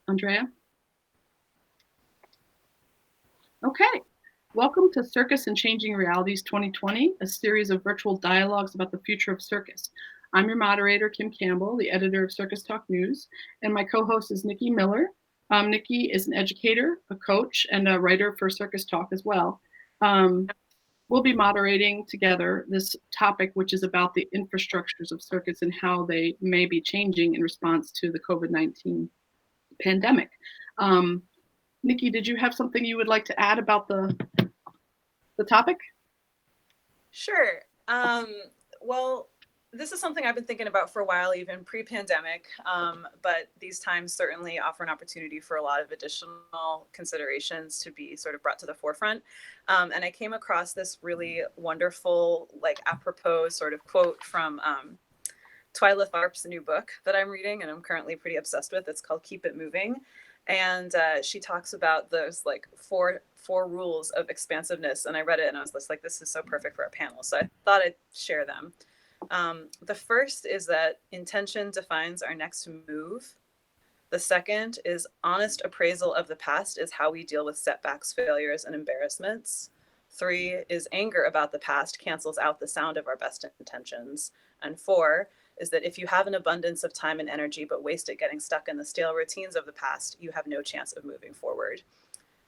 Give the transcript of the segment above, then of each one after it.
Andrea? Okay. Welcome to Circus and Changing Realities 2020, a series of virtual dialogues about the future of circus. I'm your moderator, Kim Campbell, the editor of Circus Talk News, and my co-host is Nicki Miller. Nicki is an educator, a coach, and a writer for Circus Talk as well. We'll be moderating together this topic, which is about the infrastructures of circus and how they may be changing in response to the COVID-19 pandemic. Nicki, did you have something you would like to add about the topic? Sure. Well, this is something I've been thinking about for a while, even pre-pandemic, but these times certainly offer an opportunity for a lot of additional considerations to be sort of brought to the forefront. And I came across this really wonderful, like apropos sort of quote from Twyla Tharp's new book that I'm reading and I'm currently pretty obsessed with. It's called Keep It Moving. And she talks about those like four rules of expansiveness. And I read it and I was just like, this is so perfect for a panel. So I thought I'd share them. The first is that intention defines our next move. The second is honest appraisal of the past is how we deal with setbacks, failures, and embarrassments. 3 is anger about the past cancels out the sound of our best intentions. And 4 is that if you have an abundance of time and energy but waste it getting stuck in the stale routines of the past, you have no chance of moving forward.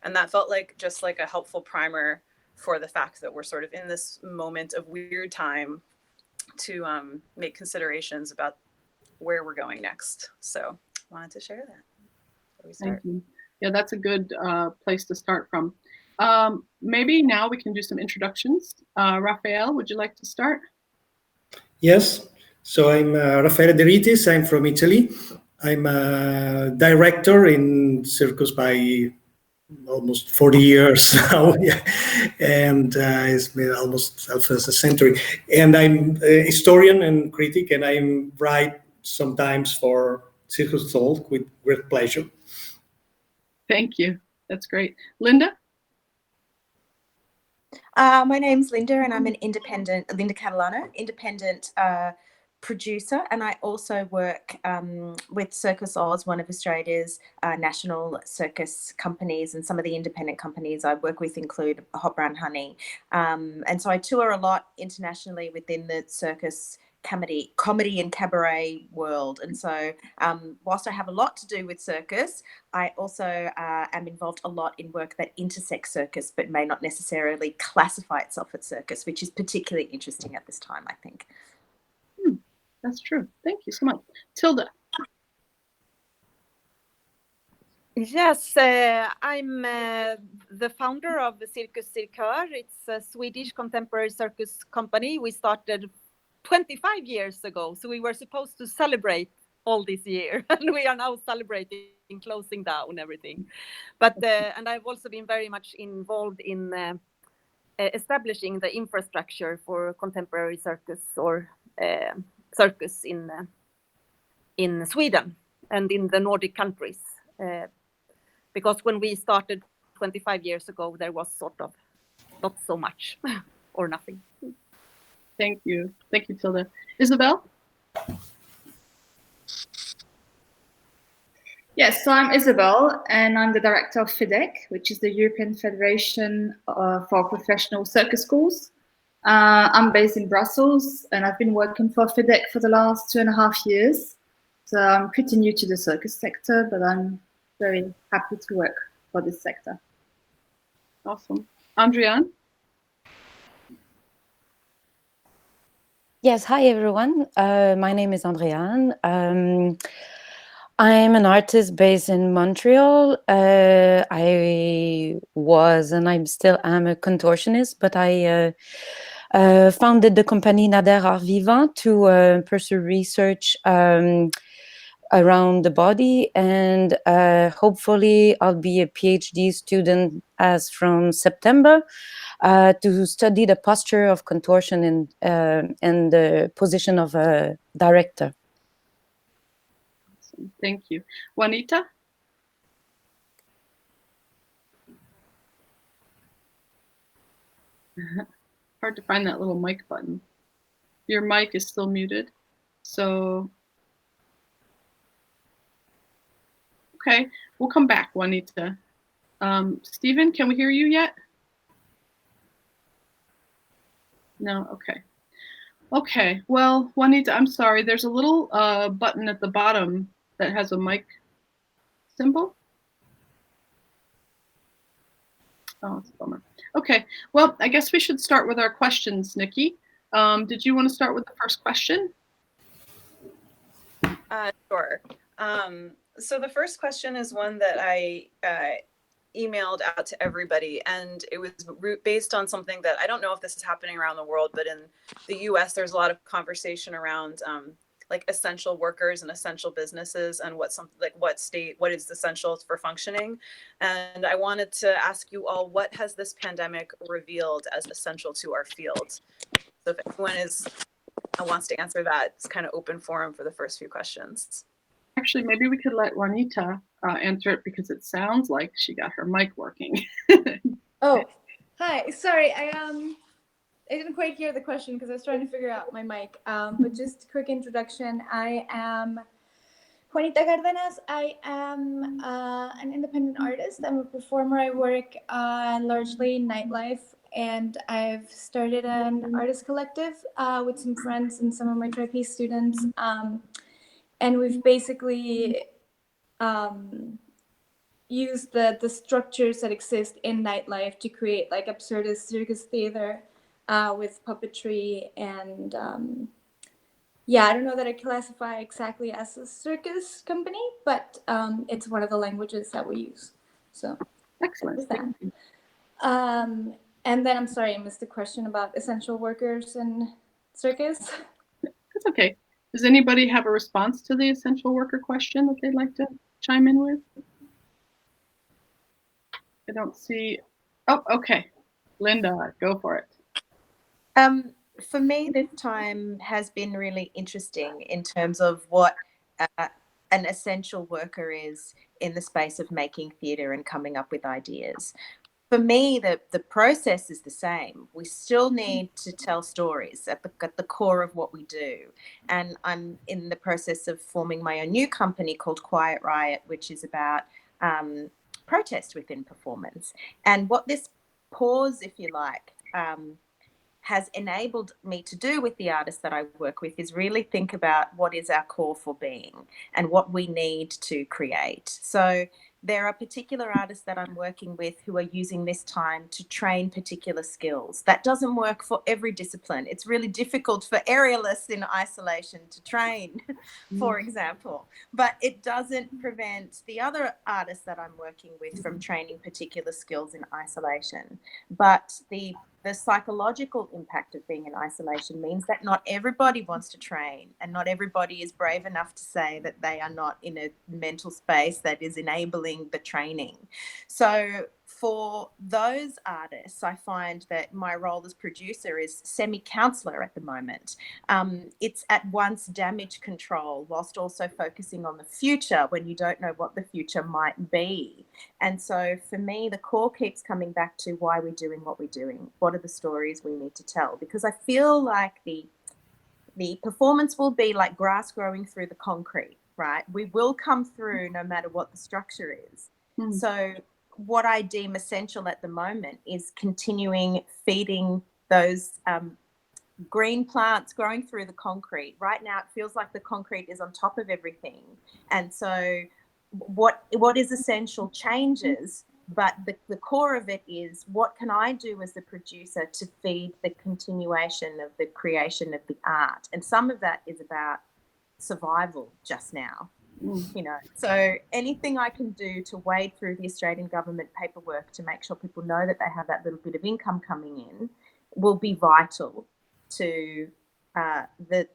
And that felt like just like a helpful primer for the fact that we're sort of in this moment of weird time to make considerations about where we're going next. So wanted to share that. Thank you. Yeah, that's a good place to start from. Maybe now we can do some introductions. Raphael, would you like to start? Yes. So I'm Raffaele De Ritis. I'm from Italy. I'm a director in circus by almost 40 years now, and it's been almost half a century. And I'm a historian and critic, and I write sometimes for Circus Talk with great pleasure. Thank you. That's great. Linda? My name's Linda, and I'm an Linda Catalano, independent producer, and I also work with Circus Oz, one of Australia's national circus companies, and some of the independent companies I work with include Hot Brown Honey. And so I tour a lot internationally within the circus comedy and cabaret world. And so whilst I have a lot to do with circus, I also am involved a lot in work that intersects circus but may not necessarily classify itself as circus, which is particularly interesting at this time, I think. That's true. Thank you so much. Tilda. Yes, I'm the founder of the Circus Cirkör. It's a Swedish contemporary circus company. We started 25 years ago, so we were supposed to celebrate all this year, and we are now celebrating closing down everything. But and I've also been very much involved in establishing the infrastructure for contemporary circus or circus in Sweden and in the Nordic countries, because when we started 25 years ago, there was sort of not so much or nothing. Thank you, Tilda. Isabel? Yes, so I'm Isabel, and I'm the director of FIDEC, which is the European Federation for Professional Circus Schools. I'm based in Brussels, and I've been working for FIDEC for the last 2.5 years. So I'm pretty new to the circus sector, but I'm very happy to work for this sector. Awesome. Andriane? Yes, hi everyone. My name is Andriane. I'm an artist based in Montreal. I was and I still am a contortionist, but I founded the company Nader Art Vivant to pursue research around the body, and hopefully I'll be a PhD student as from September to study the posture of contortion and the position of a director. Awesome. Thank you. Juanita? Hard to find that little mic button. Your mic is still muted, so Okay, we'll come back, Juanita. Stephen, can we hear you yet? No, okay. Okay, well, Juanita, I'm sorry. There's a little button at the bottom that has a mic symbol. Oh, it's a bummer. Okay, well, I guess we should start with our questions, Nicki. Did you want to start with the first question? Sure. So the first question is one that I emailed out to everybody, and it was based on something that I don't know if this is happening around the world, but in the US, there's a lot of conversation around like essential workers and essential businesses and what is essential for functioning. And I wanted to ask you all, what has this pandemic revealed as essential to our field? So if anyone wants to answer that, it's kind of open forum for the first few questions. Actually, maybe we could let Juanita answer it because it sounds like she got her mic working. Oh, hi. Sorry, I didn't quite hear the question because I was trying to figure out my mic. But just a quick introduction. I am Juanita Cardenas. I am an independent artist. I'm a performer. I work largely in nightlife, and I've started an artist collective with some friends and some of my trapeze students. And we've basically use the structures that exist in nightlife to create like absurdist circus theater with puppetry and I don't know that I classify exactly as a circus company, but it's one of the languages that we use. So excellent. Thank you. And then I'm sorry, I missed the question about essential workers and circus. That's okay. Does anybody have a response to the essential worker question that they'd like to chime in with? I don't see. Oh, okay. Linda, go for it. For me, this time has been really interesting in terms of what an essential worker is in the space of making theatre and coming up with ideas. For me, the process is the same. We still need to tell stories at the core of what we do. And I'm in the process of forming my own new company called Quiet Riot, which is about protest within performance. And what this pause, if you like, has enabled me to do with the artists that I work with is really think about what is our core for being and what we need to create. So there are particular artists that I'm working with who are using this time to train particular skills. That doesn't work for every discipline. It's really difficult for aerialists in isolation to train, for example, but it doesn't prevent the other artists that I'm working with from training particular skills in isolation. But the psychological impact of being in isolation means that not everybody wants to train and not everybody is brave enough to say that they are not in a mental space that is enabling the training. So for those artists, I find that my role as producer is semi-counselor at the moment. It's at once damage control whilst also focusing on the future when you don't know what the future might be. And so for me, the core keeps coming back to why we're doing what we're doing. What are the stories we need to tell? Because I feel like the performance will be like grass growing through the concrete, right? We will come through no matter what the structure is. So what I deem essential at the moment is continuing feeding those green plants growing through the concrete. Right now, it feels like the concrete is on top of everything. And so what is essential changes, but the core of it is what can I do as the producer to feed the continuation of the creation of the art? And some of that is about survival just now. You know, so anything I can do to wade through the Australian government paperwork to make sure people know that they have that little bit of income coming in will be vital to the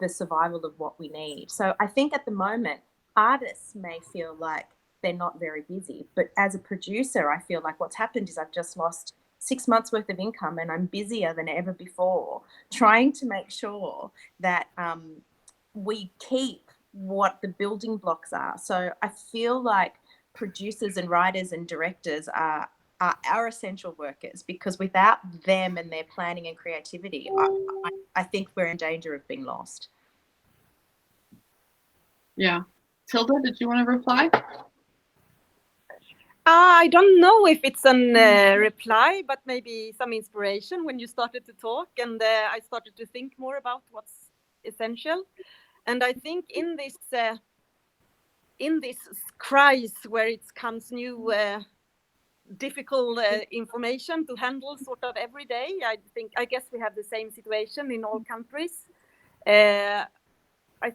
survival of what we need. So I think at the moment, artists may feel like they're not very busy, but as a producer, I feel like what's happened is I've just lost 6 months worth of income and I'm busier than ever before trying to make sure that we keep what the building blocks are. So I feel like producers and writers and directors are our essential workers, because without them and their planning and creativity, I think we're in danger of being lost. Yeah, Tilda, did you want to reply? I don't know if it's a reply, but maybe some inspiration when you started to talk, and I started to think more about what's essential. And I think in this crisis where it comes new difficult information to handle sort of every day, I guess we have the same situation in all countries. I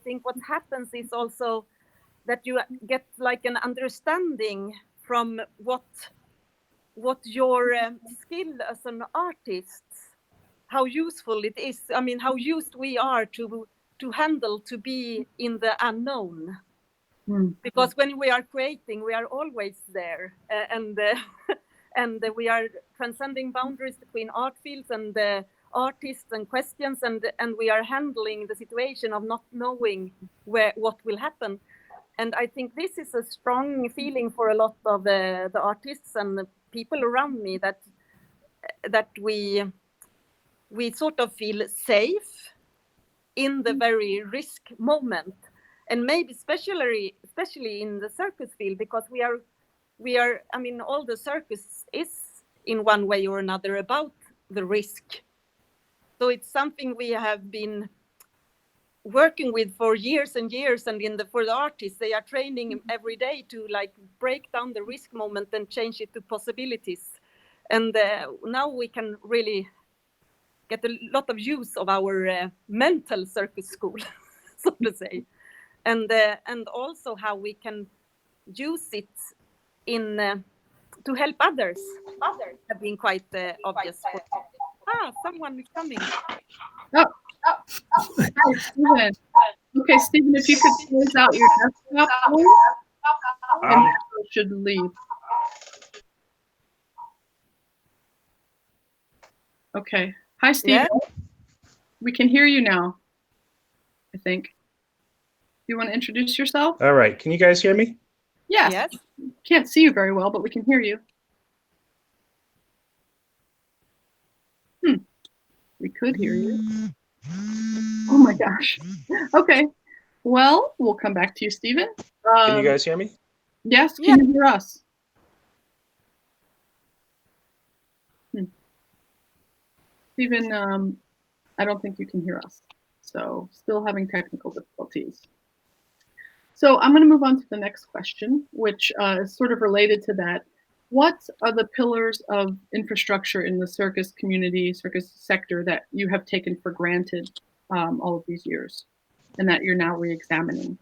think what happens is also that you get like an understanding from what your skill as an artist, how useful it is. I mean, how used we are to handle, to be in the unknown. Because when we are creating, we are always there, and we are transcending boundaries between art fields and artists and questions, and we are handling the situation of not knowing what will happen. And I think this is a strong feeling for a lot of the artists and the people around me, that we sort of feel safe in the very risk moment, and maybe especially in the circus field, because we are. I mean, all the circus is in one way or another about the risk. So it's something we have been working with for years and years, and for the artists, they are training every day to like break down the risk moment and change it to possibilities. And now we can really get a lot of use of our mental circus school, so to say, and also how we can use it in to help others. Others have been quite obvious. Someone is coming. Oh. Hi, Stephen. Okay, Stephen, if you could close out your desktop, please, and you should leave. Okay. Hi, Stephen. Yeah. We can hear you now, I think. You want to introduce yourself? All right. Can you guys hear me? Yes. Yes. Can't see you very well, but we can hear you. We could hear you. Oh my gosh. Okay. Well, we'll come back to you, Stephen. Can you guys hear me? Yes. Can you hear us? Stephen, I don't think you can hear us. So still having technical difficulties. So I'm going to move on to the next question, which is sort of related to that. What are the pillars of infrastructure in the circus community, circus sector that you have taken for granted all of these years and that you're now re-examining?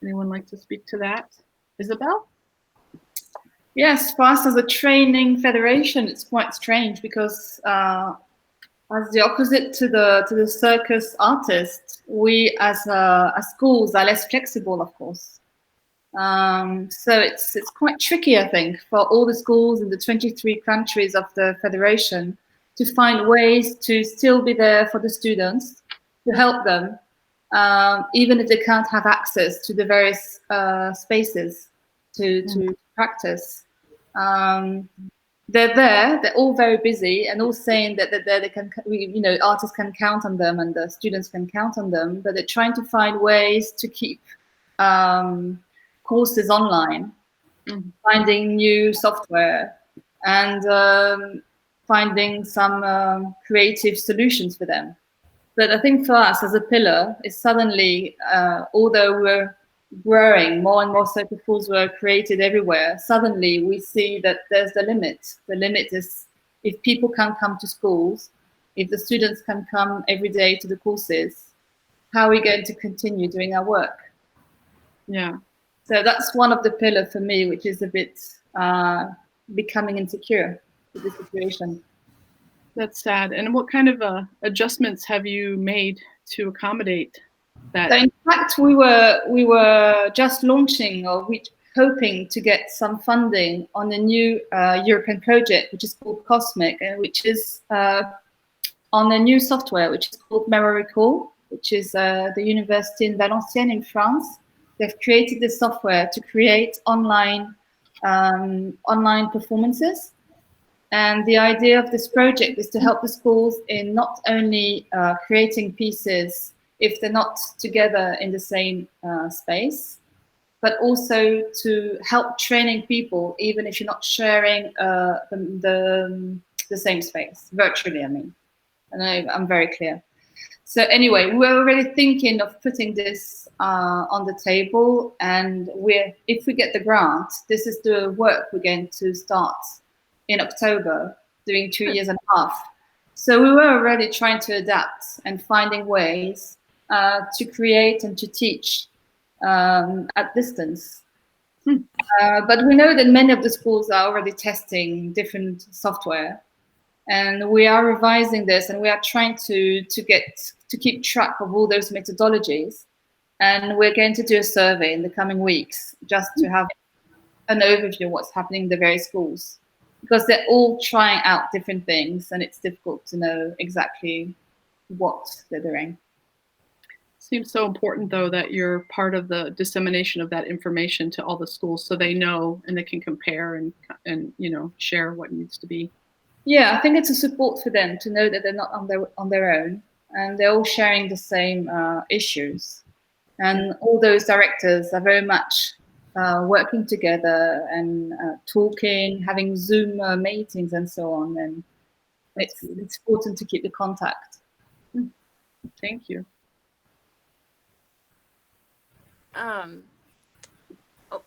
Anyone like to speak to that? Isabel? Yes, for us as a training federation, it's quite strange because as the opposite to the circus artists, we as schools are less flexible, of course. So it's quite tricky, I think, for all the schools in the 23 countries of the federation to find ways to still be there for the students, to help them, even if they can't have access to the various spaces to practice. They're there, they're all very busy and all saying that they can, artists can count on them and the students can count on them, but they're trying to find ways to keep courses online, finding new software, and finding some creative solutions for them. But I think for us as a pillar, is suddenly, although we're growing, more and more circus schools were created everywhere, suddenly we see that there's the limit. The limit is if people can't come to schools, if the students can come every day to the courses, how are we going to continue doing our work? Yeah. So that's one of the pillars for me, which is a bit becoming insecure with the situation. That's sad. And what kind of adjustments have you made to accommodate that? So in fact, we were just launching or hoping to get some funding on a new European project, which is called Cosmic, and which is on a new software, which is called Memory Call, which is the university in Valenciennes in France. They've created this software to create online performances. And the idea of this project is to help the schools in not only creating pieces if they're not together in the same space, but also to help training people, even if you're not sharing the same space, virtually, I mean. And I'm very clear. So anyway, we're already thinking of putting this on the table, and if we get the grant, this is the work we're going to start in October, doing 2 years and a half. So we were already trying to adapt and finding ways to create and to teach at distance. But we know that many of the schools are already testing different software, and we are revising this, and we are trying to keep track of all those methodologies. And we're going to do a survey in the coming weeks just to have an overview of what's happening in the various schools, because they're all trying out different things, and it's difficult to know exactly what they're doing. Seems so important, though, that you're part of the dissemination of that information to all the schools, so they know and they can compare and share what needs to be. Yeah, I think it's a support for them to know that they're not on their own, and they're all sharing the same issues. And all those directors are very much working together and talking, having Zoom meetings and so on. And it's important to keep the contact. Thank you.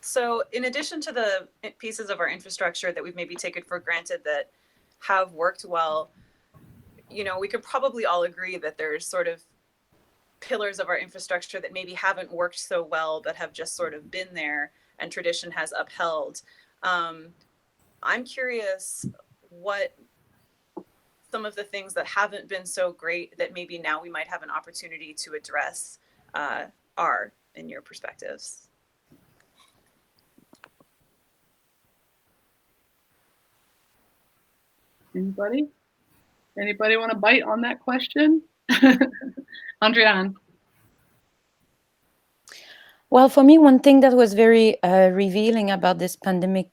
So in addition to the pieces of our infrastructure that we've maybe taken for granted that have worked well, we could probably all agree that there's sort of pillars of our infrastructure that maybe haven't worked so well, but have just sort of been there and tradition has upheld. I'm curious what some of the things that haven't been so great that maybe now we might have an opportunity to address are in your perspectives. Anybody want to bite on that question? Andrian. Well, for me, one thing that was very revealing about this pandemic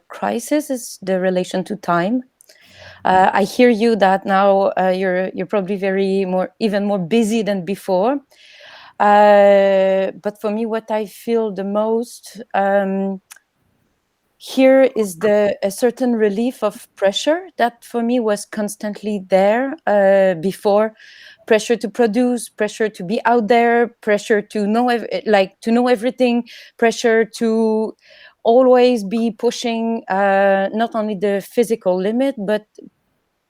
crisis is the relation to time. I hear you that now you're probably even more busy than before. But for me, what I feel the most here is a certain relief of pressure that for me was constantly there before. Pressure to produce, pressure to be out there, pressure to know everything, pressure to always be pushing not only the physical limit, but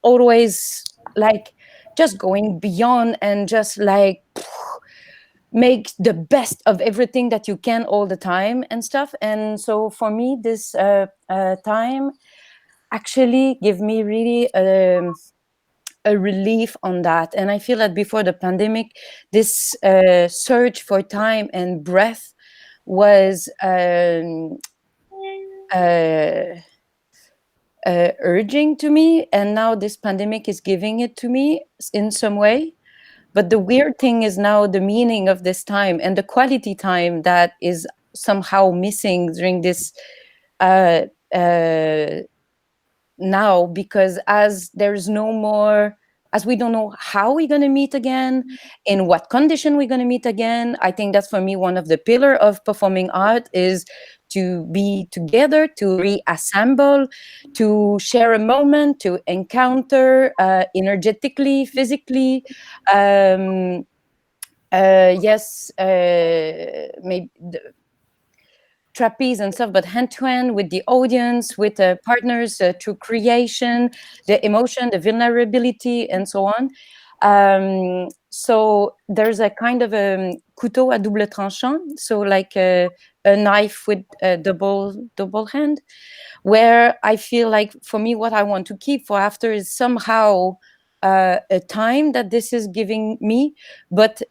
always just going beyond and just make the best of everything that you can all the time and stuff. And so for me, this time actually give me really a relief on that. And I feel that before the pandemic, this search for time and breath was urging to me, and now this pandemic is giving it to me in some way. But the weird thing is now the meaning of this time and the quality time that is somehow missing during this now, because as we don't know how we're going to meet again, in what condition we're going to meet again. I think that's for me one of the pillars of performing art is to be together, to reassemble, to share a moment, to encounter energetically, physically. Maybe trapeze and stuff, but hand-to-hand with the audience, with the partners, through creation, the emotion, the vulnerability, and so on. So there's a kind of a couteau à double tranchant, so like a knife with a double hand, where I feel like for me what I want to keep for after is somehow a time that this is giving me, but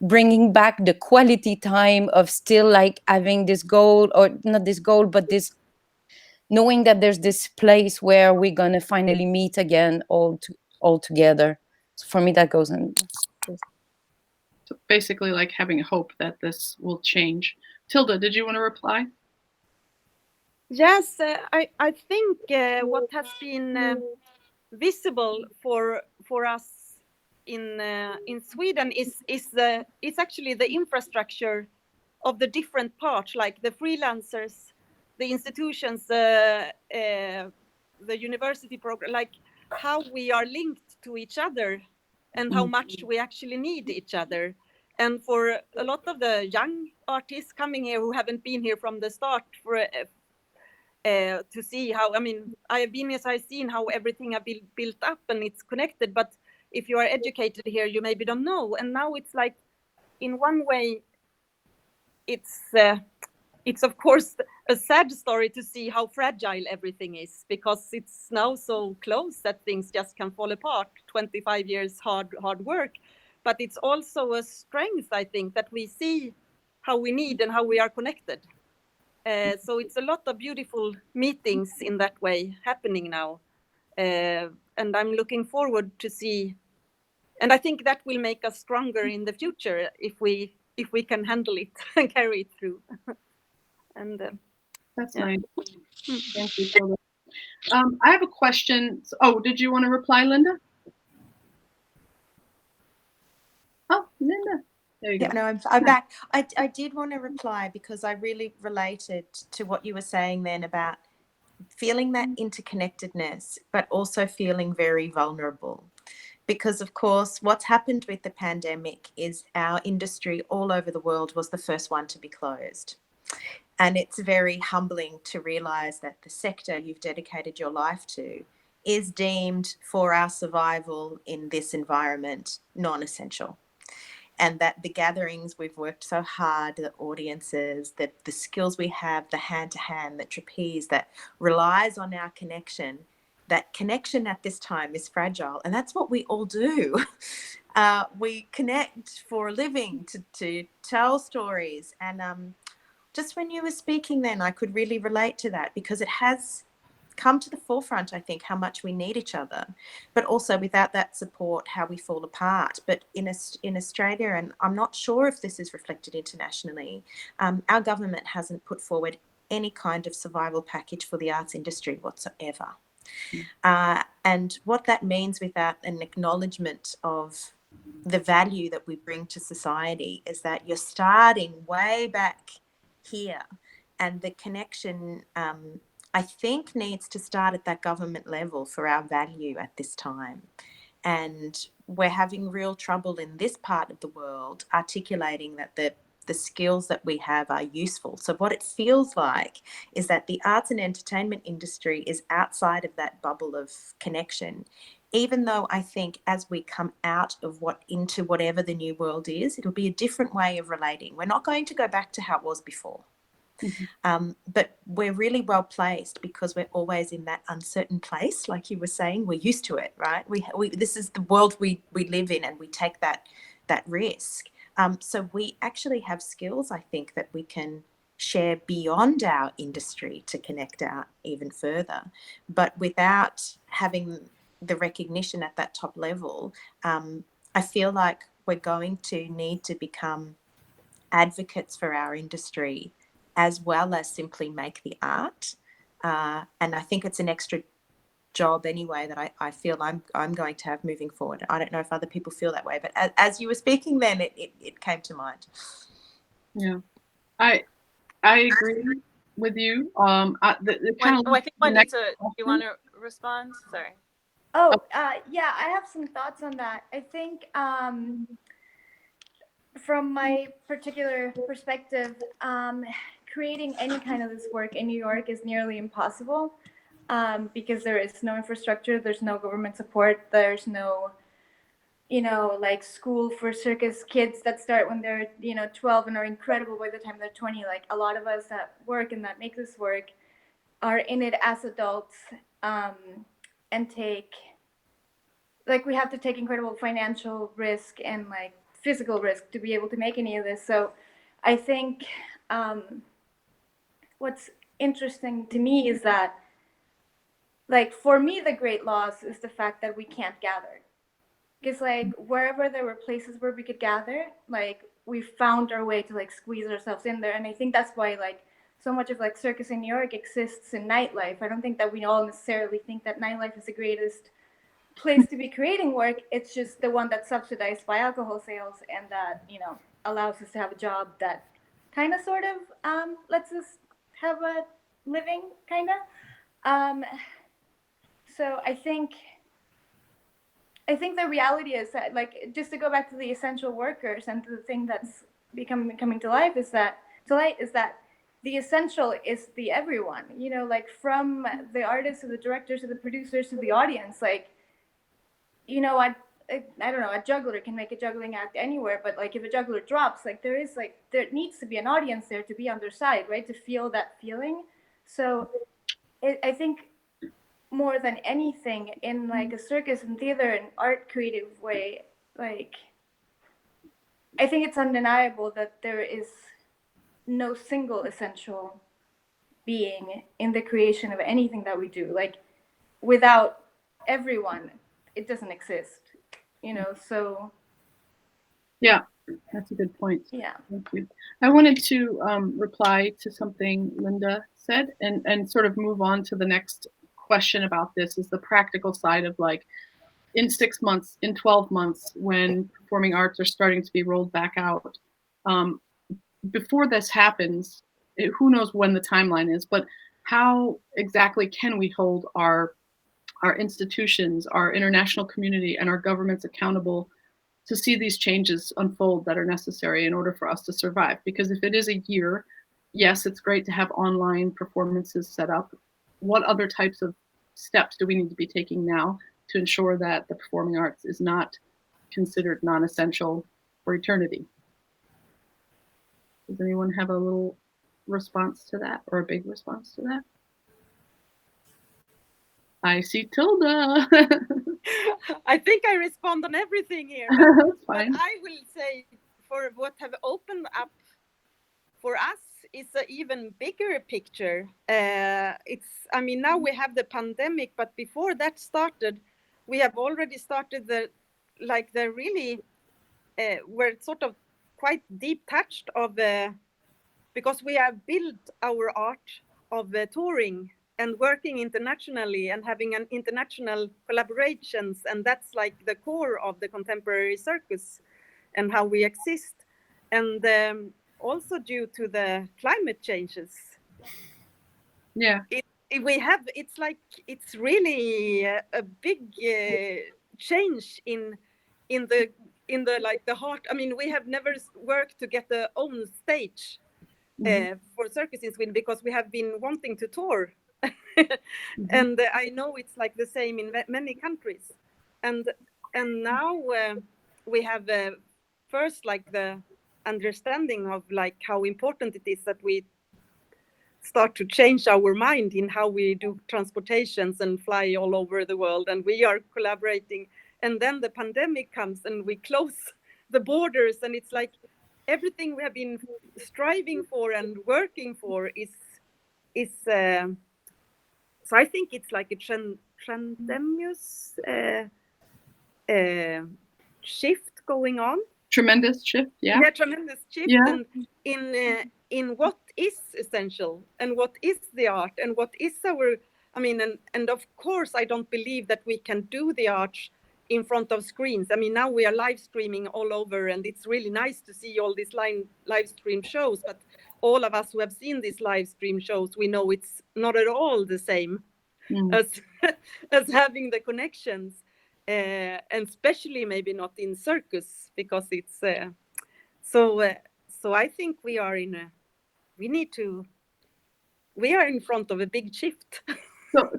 bringing back the quality time of still having this goal, or not this goal, but this knowing that there's this place where we're going to finally meet again all together. So for me, that goes in. So basically like having hope that this will change. Tilda, did you want to reply? Yes, I think what has been visible for us in Sweden is it's actually the infrastructure of the different parts, like the freelancers, the institutions, the university program, like how we are linked to each other and how much we actually need each other. And for a lot of the young artists coming here who haven't been here from the start for to see how, I mean, I have been here, so I've seen how everything have been built up and it's connected. But if you are educated here, you maybe don't know. And now it's like, in one way, it's of course a sad story to see how fragile everything is, because it's now so close that things just can fall apart. 25 years hard work, but it's also a strength, I think, that we see how we need and how we are connected. So it's a lot of beautiful meetings in that way happening now, and I'm looking forward to see. And I think that will make us stronger in the future if we can handle it and carry it through. And that's yeah. nice. Thank you, Twyla. I have a question. Oh, did you want to reply, Linda? Oh, Linda. There you go. No, I'm back. I did want to reply because I really related to what you were saying then about feeling that interconnectedness, but also feeling very vulnerable. Because, of course, what's happened with the pandemic is our industry all over the world was the first one to be closed. And it's very humbling to realize that the sector you've dedicated your life to is deemed for our survival in this environment non-essential. And that the gatherings we've worked so hard, the audiences, the skills we have, the hand-to-hand, the trapeze that relies on our connection, that connection at this time is fragile. And that's what we all do. We connect for a living to tell stories. And just when you were speaking then, I could really relate to that, because it has come to the forefront, I think, how much we need each other, but also without that support, how we fall apart. But in Australia, and I'm not sure if this is reflected internationally, our government hasn't put forward any kind of survival package for the arts industry whatsoever. And what that means without an acknowledgement of the value that we bring to society is that you're starting way back here, and the connection I think needs to start at that government level for our value at this time. And we're having real trouble in this part of the world articulating that the skills that we have are useful. So what it feels like is that the arts and entertainment industry is outside of that bubble of connection, even though I think as we come out of into whatever the new world is, it'll be a different way of relating. We're not going to go back to how it was before. But we're really well placed because we're always in that uncertain place. Like you were saying, we're used to it, right? This is the world we live in, and we take that risk. So we actually have skills, I think, that we can share beyond our industry to connect out even further. But without having the recognition at that top level, I feel like we're going to need to become advocates for our industry, as well as simply make the art. And I think it's an extra job anyway that I feel I'm going to have moving forward. I don't know if other people feel that way, but as you were speaking then, it came to mind. Yeah, I agree with you. I think I need to, you want to respond? Sorry. Yeah, I have some thoughts on that. I think from my particular perspective, creating any kind of this work in New York is nearly impossible, because there is no infrastructure, there's no government support, there's no, like school for circus kids that start when they're, 12 and are incredible by the time they're 20. Like a lot of us that work and that make this work are in it as adults, and we have to take incredible financial risk and like physical risk to be able to make any of this. So I think what's interesting to me is that, like, for me, the great loss is the fact that we can't gather. Because like wherever there were places where we could gather, like we found our way to like squeeze ourselves in there. And I think that's why like so much of like Circus in New York exists in nightlife. I don't think that we all necessarily think that nightlife is the greatest place to be creating work. It's just the one that's subsidized by alcohol sales, and that, you know, allows us to have a job that kind of sort of lets us have a living, kind of. So I think the reality is that, like, just to go back to the essential workers and to the thing that's coming to light is that the essential is the everyone, you know, like from the artists to the directors to the producers to the audience. Like, you know, I don't know, a juggler can make a juggling act anywhere, but like if a juggler drops, like there needs to be an audience there to be on their side, right, to feel that feeling. So I think more than anything in like a circus and theater and art creative way, like I think it's undeniable that there is no single essential being in the creation of anything that we do. Like without everyone, it doesn't exist, you know. So Yeah, that's a good point. yeah. Thank you. I wanted to reply to something Linda said and sort of move on to the next question about this, is the practical side of, like, in 6 months, in 12 months, when performing arts are starting to be rolled back out. Before this happens, who knows when the timeline is, but how exactly can we hold our institutions, our international community, and our governments accountable to see these changes unfold that are necessary in order for us to survive? Because if it is a year, yes, it's great to have online performances set up. What other types of steps do we need to be taking now to ensure that the performing arts is not considered non-essential for eternity? Does anyone have a little response to that, or a big response to that? I see Tilda. I think I respond on everything here. That's fine. But I will say, for what have opened up for us is an even bigger picture. I mean, now we have the pandemic, but before that started, we have already started the really were sort of quite deep touched of because we have built our art of touring and working internationally and having an international collaborations, and that's like the core of the contemporary circus and how we exist. And also due to the climate changes, Yeah, it's really a big change in the like the heart. I mean, we have never worked to get our own stage for Circus in Sweden because we have been wanting to tour. And I know it's like the same in many countries, and now we have first like the understanding of like how important it is that we start to change our mind in how we do transportations and fly all over the world, and we are collaborating. And then the pandemic comes and we close the borders, and it's like everything we have been striving for and working for is so I think it's like a tremendous shift going on. Tremendous shift, yeah. Yeah, tremendous shift. Yeah. And in what is essential and what is the art and what is our, I mean, and of course I don't believe that we can do the art in front of screens. I mean, now we are live streaming all over, and it's really nice to see all these live stream shows, but all of us who have seen these live stream shows, we know it's not at all the same as having the connections, and especially maybe not in circus, because it's so I think we are in front of a big shift.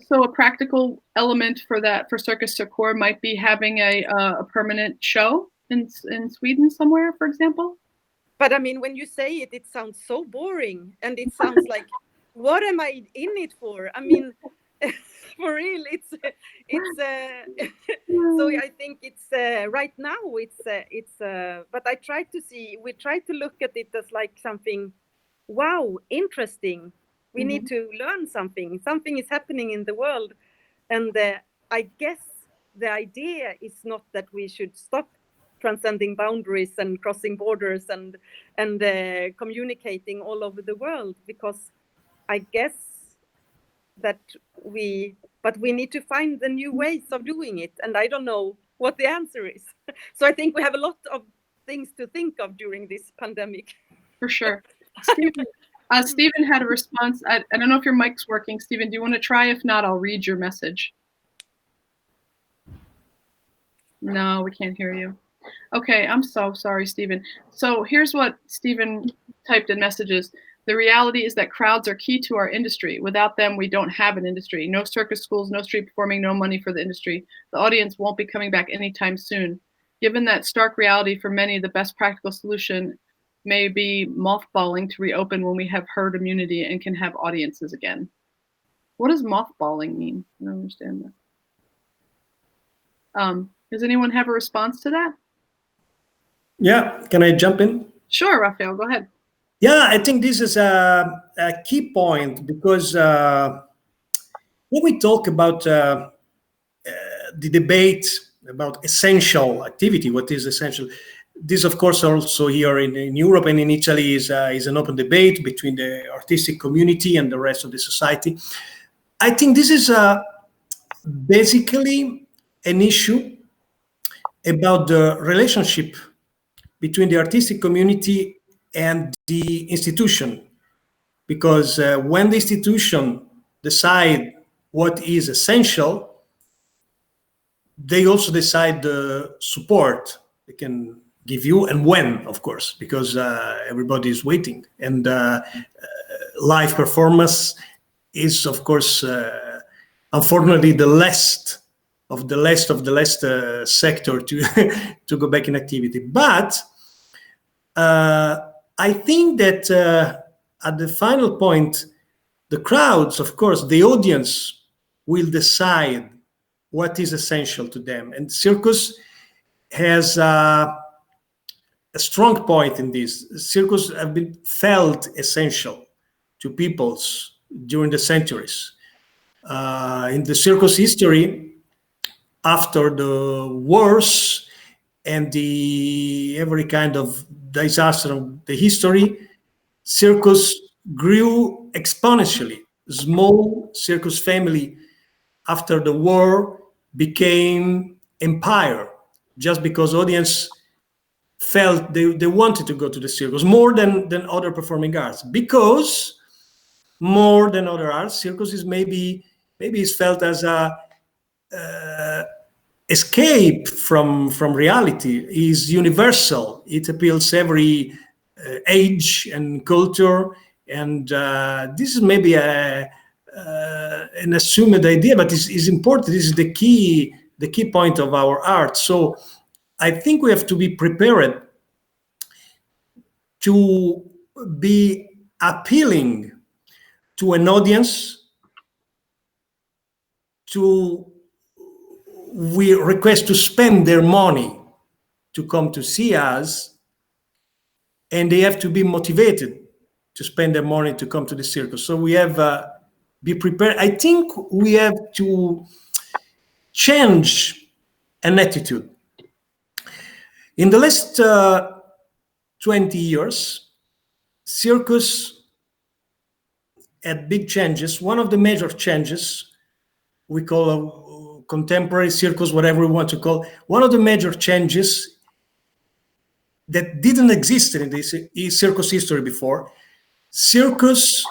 So a practical element for that, for Circus Circus, might be having a permanent show in Sweden somewhere, for example. But I mean, when you say it, it sounds so boring, and it sounds like, what am I in it for? I mean, for real, it's so I think it's right now it's but we try to look at it as like something, wow, interesting. We need to learn something is happening in the world, and I guess the idea is not that we should stop transcending boundaries and crossing borders and communicating all over the world, because I guess but we need to find the new ways of doing it, and I don't know what the answer is. So I think we have a lot of things to think of during this pandemic. For sure. Stephen had a response. I don't know if your mic's working. Stephen, do you want to try? If not, I'll read your message. No, we can't hear you. Okay, I'm so sorry, Stephen. So here's what Stephen typed in messages. The reality is that crowds are key to our industry. Without them, we don't have an industry. No circus schools, no street performing, no money for the industry. The audience won't be coming back anytime soon. Given that stark reality, for many, the best practical solution may be mothballing to reopen when we have herd immunity and can have audiences again. What does mothballing mean? I don't understand that. Does anyone have a response to that? Yeah, can I jump in? Sure, Raphael, go ahead. Yeah, I think this is a key point, because when we talk about the debate about essential activity, what is essential, this, of course, also here in Europe and in Italy is an open debate between the artistic community and the rest of the society. I think this is basically an issue about the relationship between the artistic community and the institution, because when the institution decide what is essential, they also decide the support they can give you, and when, of course, because everybody is waiting, and live performance is, of course, unfortunately the last sector to go back in activity. But I think that at the final point, the crowds, of course, the audience will decide what is essential to them. And circus has a strong point in this. Circus have been felt essential to peoples during the centuries. In the circus history, after the wars and every kind of disaster of the history, circus grew exponentially. Small circus family after the war became empire, just because audience felt they wanted to go to the circus more than other performing arts. Because more than other arts, circus is maybe is felt as a escape from reality, is universal. It appeals every age and culture, and this is maybe an assumed idea, but is important. This is the key point of our art. So I think we have to be prepared to be appealing to an audience, we request to spend their money to come to see us, and they have to be motivated to spend their money to come to the circus. So we have be prepared. I think we have to change an attitude. In the last 20 years, circus had big changes. One of the major changes we call contemporary circus, whatever we want to call. One of the major changes that didn't exist in this circus history before. Circus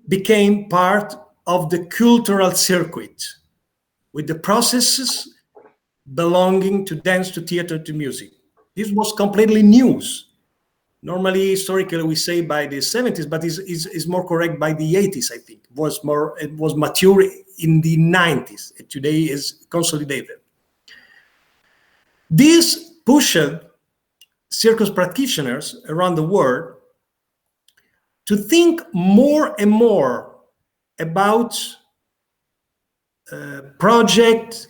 became part of the cultural circuit, with the processes belonging to dance, to theater, to music. This was completely news. Normally, historically, we say by the 70s, but is more correct by the 80s, I think. It was mature in the 90s. Today is consolidated. This pushed circus practitioners around the world to think more and more about projects,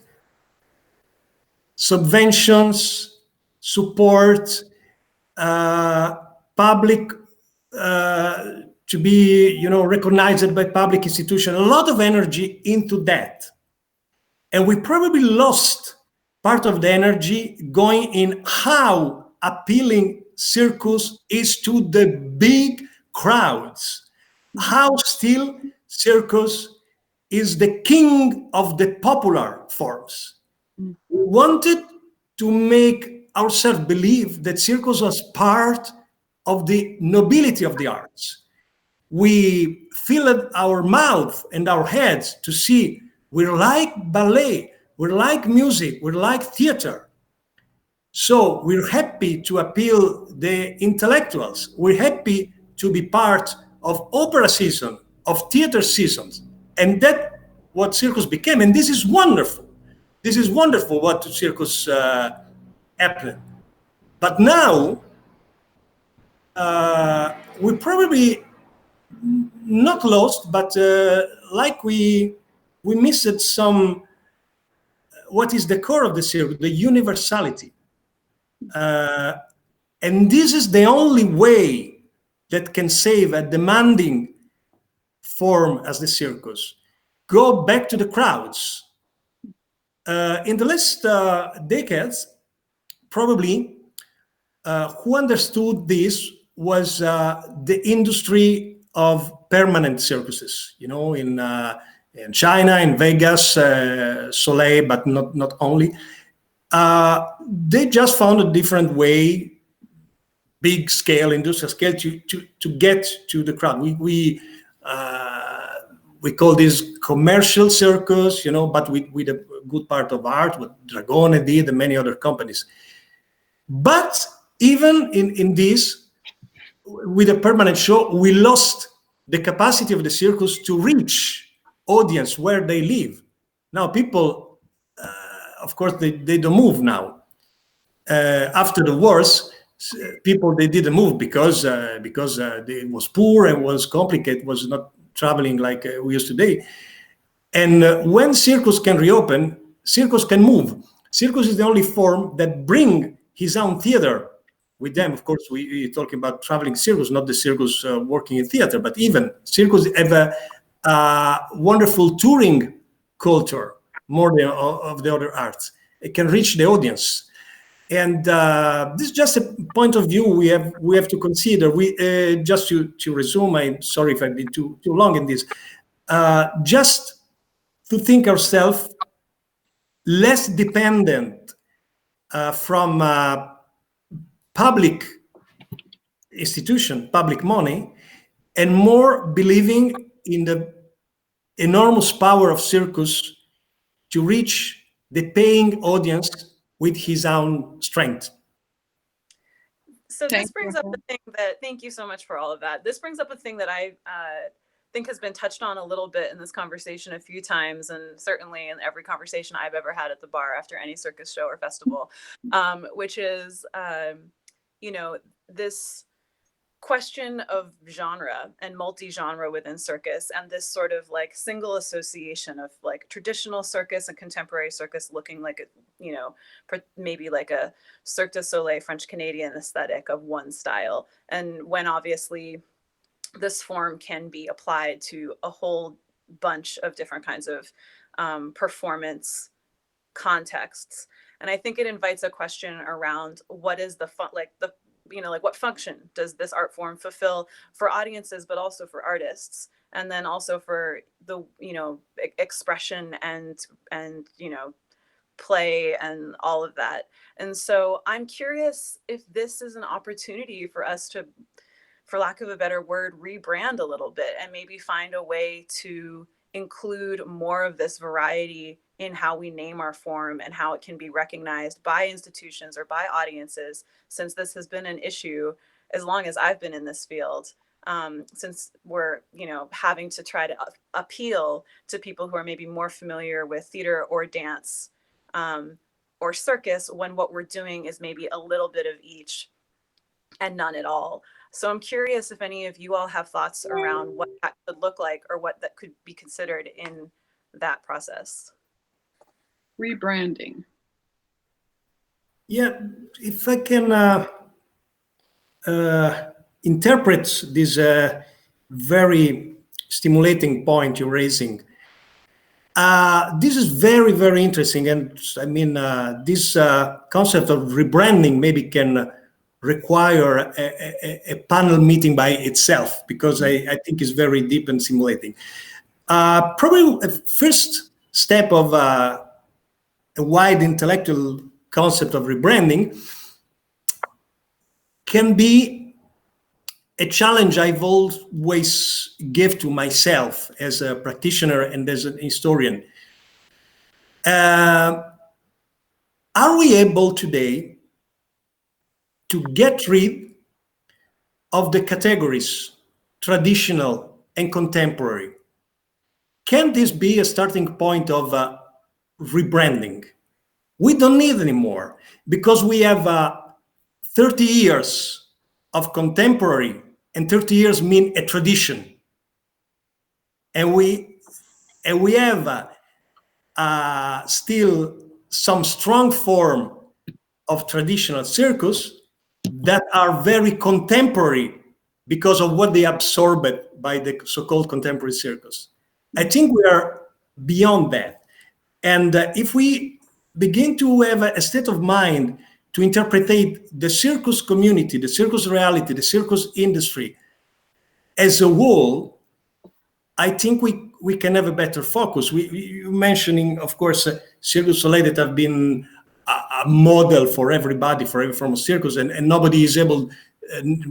subventions, support, public to be recognized by public institutions, a lot of energy into that. And we probably lost part of the energy going in how appealing circus is to the big crowds. how still circus is the king of the popular forms. We wanted to make ourselves believe that circus was part of the nobility of the arts. We filled our mouth and our heads to see we're like ballet, we're like music, we're like theater. So we're happy to appeal the intellectuals. We're happy to be part of opera season, of theater seasons. And that's what circus became. And this is wonderful. This is wonderful what circus happened. But now, we probably not lost, but like we missed some, what is the core of the circus, the universality. And this is the only way that can save a demanding form as the circus. Go back to the crowds. In the last decades, probably who understood this was the industry of permanent circuses, you know, in China, in Vegas, Soleil, but not only. They just found a different way, big scale, industrial scale, to get to the crowd. We call this commercial circus, you know, but with a good part of art, what Dragone did and many other companies. But even in this, with a permanent show, we lost the capacity of the circus to reach audience where they live. Now people, of course, they don't move now. After the wars, people, they didn't move because it was poor and was complicated, was not traveling like we used today. And when circus can reopen, circus can move. Circus is the only form that bring his own theater with them. Of course, we're talking about traveling circus, not the circus working in theater, but even circus have a wonderful touring culture, more than of the other arts. It can reach the audience. And this is just a point of view we have to consider. We just to resume, I'm sorry if I've been too long in this, just to think ourselves less dependent from public institution, public money, and more believing in the enormous power of circus to reach the paying audience with his own strength. So this brings up a thing that, thank you so much for all of that. This brings up a thing that I think has been touched on a little bit in this conversation a few times, and certainly in every conversation I've ever had at the bar after any circus show or festival, which is, you know, this question of genre and multi-genre within circus, and this sort of like single association of like traditional circus and contemporary circus looking like a, you know, maybe like a Cirque du Soleil French Canadian aesthetic of one style, and when obviously this form can be applied to a whole bunch of different kinds of performance contexts. And I think it invites a question around what is the fun, like the, you know, like what function does this art form fulfill for audiences, but also for artists, and then also for the, you know, expression and you know, play and all of that. And so I'm curious if this is an opportunity for us to, for lack of a better word, rebrand a little bit and maybe find a way to include more of this variety in how we name our form and how it can be recognized by institutions or by audiences, since this has been an issue as long as I've been in this field, since we're, you know, having to try to appeal to people who are maybe more familiar with theater or dance or circus, when what we're doing is maybe a little bit of each and none at all. So I'm curious if any of you all have thoughts around what that could look like or what that could be considered in that process. Rebranding. Yeah, if I can interpret this very stimulating point you're raising, this is very, very interesting. And I mean, this concept of rebranding maybe can require a panel meeting by itself, because I think it's very deep and simulating. Probably a first step of a wide intellectual concept of rebranding can be a challenge I've always give to myself as a practitioner and as an historian. Are we able today to get rid of the categories traditional and contemporary? Can this be a starting point of rebranding? We don't need anymore, because we have 30 years of contemporary, and 30 years mean a tradition. And we have still some strong form of traditional circus that are very contemporary because of what they absorbed by the so-called contemporary circus. I think we are beyond that. And if we begin to have a state of mind to interpret the circus community, the circus reality, the circus industry as a whole, I think we can have a better focus. You mentioning, of course, Cirque du Soleil that have been a model for everybody, for every form of circus, and nobody is able,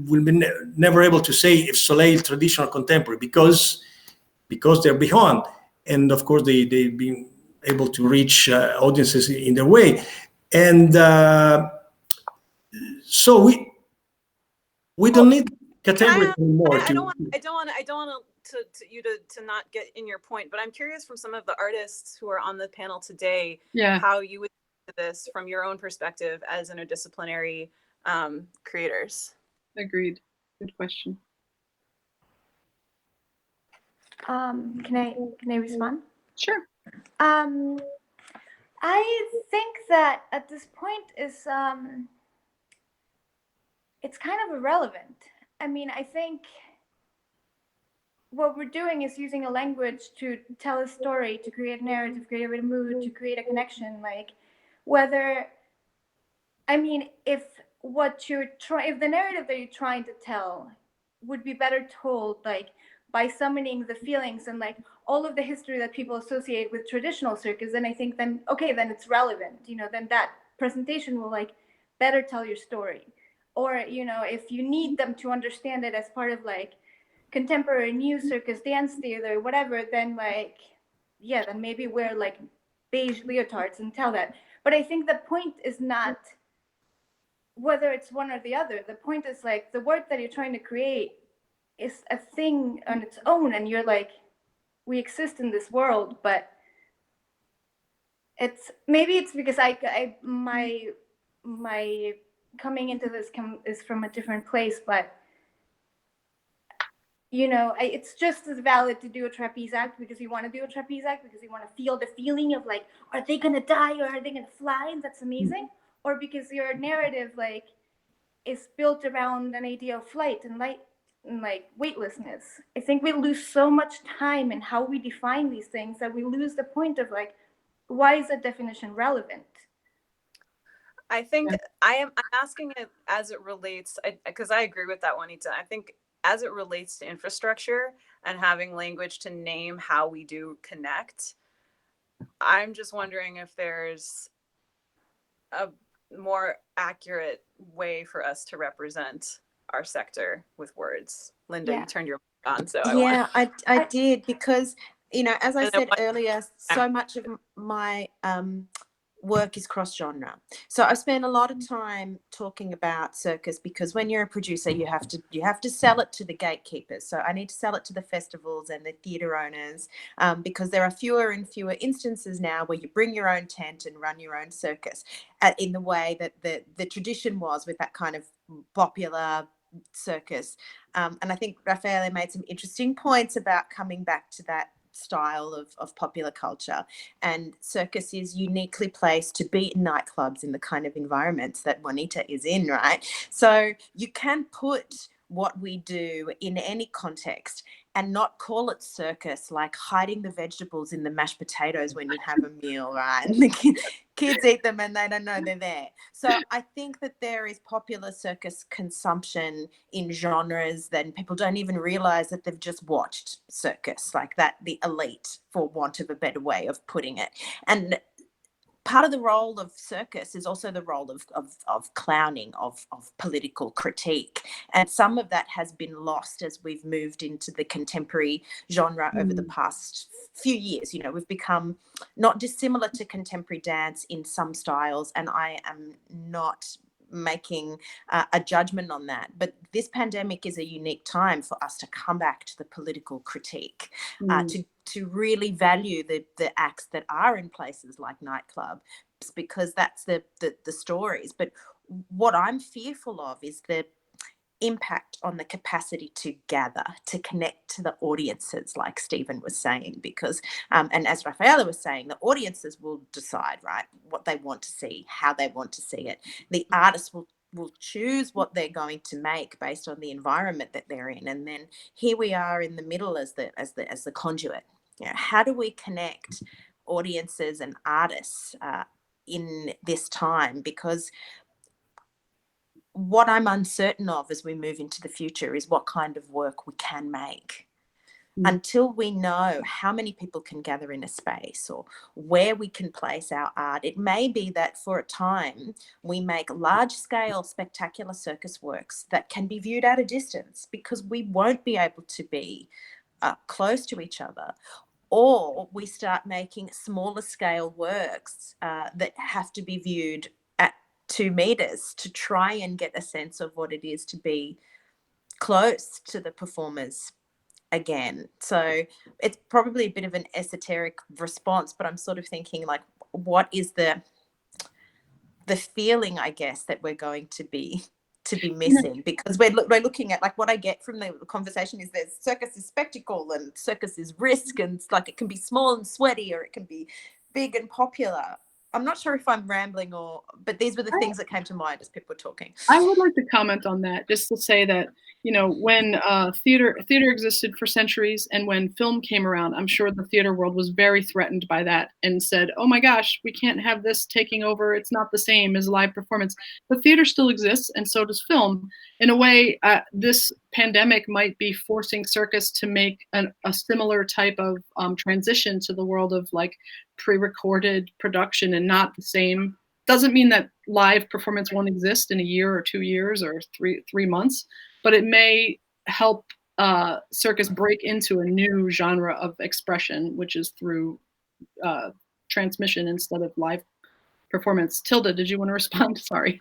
will be never able to say if Soleil traditional or contemporary, because they're behind, and of course they've been able to reach audiences in their way, and so we don't need categories anymore. I don't want you to not get in your point, but I'm curious from some of the artists who are on the panel today, how you would do this from your own perspective as interdisciplinary creators. Agreed. Good question. Can I respond? Sure. I think that at this point is it's kind of irrelevant. I mean, I think what we're doing is using a language to tell a story, to create a narrative, create a mood, to create a connection. Like, whether, I mean, if the narrative that you're trying to tell would be better told, like, by summoning the feelings and like all of the history that people associate with traditional circus, then I think then it's relevant, then that presentation will like better tell your story. Or, if you need them to understand it as part of like contemporary new circus, dance theater, whatever, then like, then maybe wear like beige leotards and tell that. But I think the point is not whether it's one or the other. The point is like the work that you're trying to create is a thing on its own, and you're like, we exist in this world, but it's because my coming into this is from a different place, but it's just as valid to do a trapeze act because you want to do a trapeze act because you want to feel the feeling of like, are they gonna die or are they gonna fly, and that's amazing, or because your narrative like is built around an idea of flight and light and like weightlessness. I think we lose so much time in how we define these things that we lose the point of like, why is that definition relevant? I think I'm asking it as it relates, because I agree with that, Juanita. I think as it relates to infrastructure and having language to name how we do connect, I'm just wondering if there's a more accurate way for us to represent our sector with words. Linda, you turned your mic on, so I did, because as I said earlier, so much of my work is cross-genre. So I spent a lot of time talking about circus because when you're a producer, you have to sell it to the gatekeepers. So I need to sell it to the festivals and the theatre owners, because there are fewer and fewer instances now where you bring your own tent and run your own circus in the way that the tradition was with that kind of popular circus. And I think Raffaele made some interesting points about coming back to that style of popular culture, and circus is uniquely placed to be in nightclubs in the kind of environments that Juanita is in, right? So you can put what we do in any context and not call it circus, like hiding the vegetables in the mashed potatoes when you have a meal, right? And the kids eat them and they don't know they're there. So I think that there is popular circus consumption in genres that people don't even realize that they've just watched circus, like that, the elite, for want of a better way of putting it. And part of the role of circus is also the role of clowning, of political critique. And some of that has been lost as we've moved into the contemporary genre over the past few years. You know, we've become not dissimilar to contemporary dance in some styles, and I am not making a judgment on that. But this pandemic is a unique time for us to come back to the political critique, to really value the acts that are in places like nightclubs, because that's the stories. But what I'm fearful of is the impact on the capacity to gather, to connect to the audiences, like Stephen was saying, because and as Rafaela was saying, the audiences will decide, right, what they want to see, how they want to see it. The artists will choose what they're going to make based on the environment that they're in. And then here we are in the middle as the conduit. You know, how do we connect audiences and artists in this time? Because what I'm uncertain of as we move into the future is what kind of work we can make. Until we know how many people can gather in a space or where we can place our art, it may be that for a time we make large-scale spectacular circus works that can be viewed at a distance because we won't be able to be close to each other. Or we start making smaller scale works that have to be viewed at 2 meters to try and get a sense of what it is to be close to the performers again. So it's probably a bit of an esoteric response, but I'm sort of thinking, like, what is the feeling, I guess, that we're going to be missing? Because we're looking at, like, what I get from the conversation is there's circus is spectacle and circus is risk, and like it can be small and sweaty or it can be big and popular. I'm not sure if I'm rambling but these were the things that came to mind as people were talking. I would like to comment on that, just to say that, you know, when theater existed for centuries, and when film came around, I'm sure the theater world was very threatened by that and said, oh my gosh, we can't have this taking over. It's not the same as live performance. But theater still exists, and so does film. In a way, this pandemic might be forcing circus to make a similar type of transition to the world of, like, pre-recorded production and not the same. Doesn't mean that live performance won't exist in a year or 2 years or three months, but it may help circus break into a new genre of expression, which is through transmission instead of live performance. Tilda, did you want to respond? Sorry.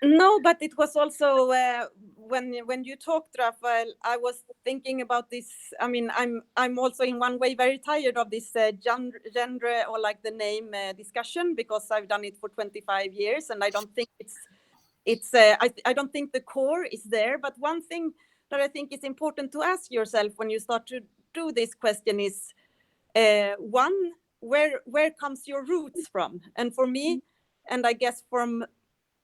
No, but it was also when you talked, Rafael, I was thinking about this. I mean, I'm also in one way very tired of this genre or, like, the name discussion, because I've done it for 25 years, and I don't think I don't think the core is there. But one thing that I think is important to ask yourself when you start to do this question is, one, where comes your roots from? And for me, and I guess from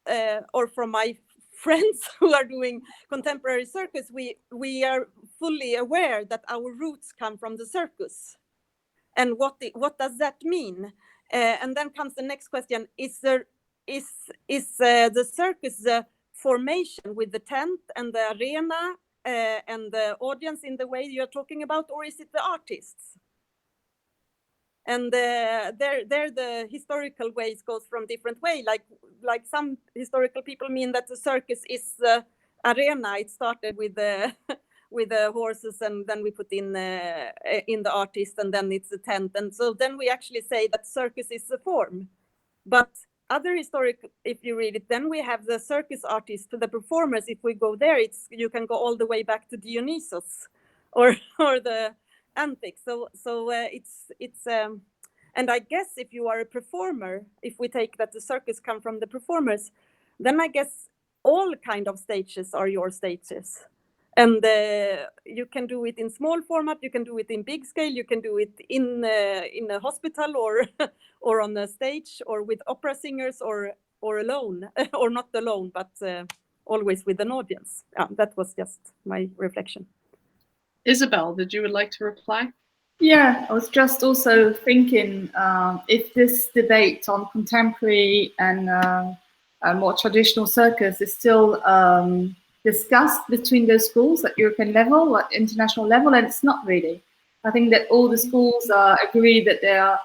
my friends who are doing contemporary circus, we are fully aware that our roots come from the circus. And what does that mean? And then comes the next question: is the circus the formation with the tent and the arena and the audience in the way you're talking about, or is it the artists? And there the historical ways goes from different way. Like some historical people mean that the circus is the arena. It started with the horses, and then we put in the artist, and then it's the tent, and so then we actually say that circus is a form. But other historic, if you read it, then we have the circus artists to the performers. If we go there, you can go all the way back to Dionysus, or the antics. So it's and I guess if you are a performer, if we take that the circus come from the performers, then I guess all kind of stages are your stages. And you can do it in small format, you can do it in big scale, you can do it in a hospital or on a stage, or with opera singers, or alone, or not alone, but always with an audience. That was just my reflection. Isabel, did you would like to reply? Yeah, I was just also thinking if this debate on contemporary and more traditional circus is still discussed between those schools at European level, at international level, and it's not really. I think that all the schools agree that they are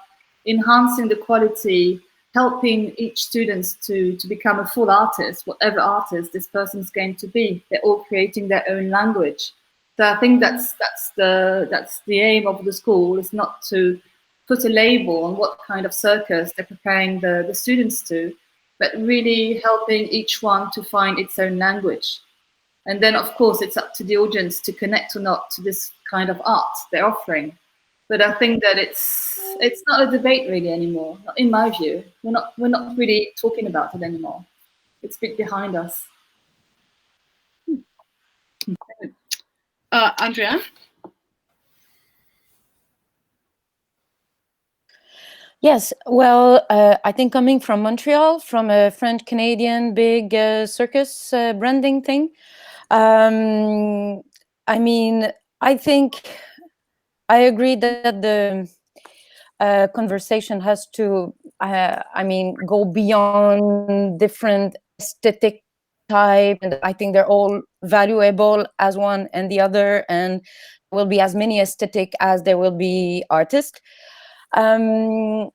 enhancing the quality, helping each student to become a full artist, whatever artist this person's going to be. They're all creating their own language. So I think that's the aim of the school, is not to put a label on what kind of circus they're preparing the students to, but really helping each one to find its own language. And then, of course, it's up to the audience to connect or not to this kind of art they're offering. But I think that it's not a debate really anymore, not in my view. We're not really talking about it anymore. It's a bit behind us. Andrea? Yes, well, I think coming from Montreal, from a French-Canadian big circus branding thing, I mean, I think I agree that the conversation has to, I mean, go beyond different aesthetic type, and I think they're all valuable as one and the other, and will be as many aesthetic as there will be artists. I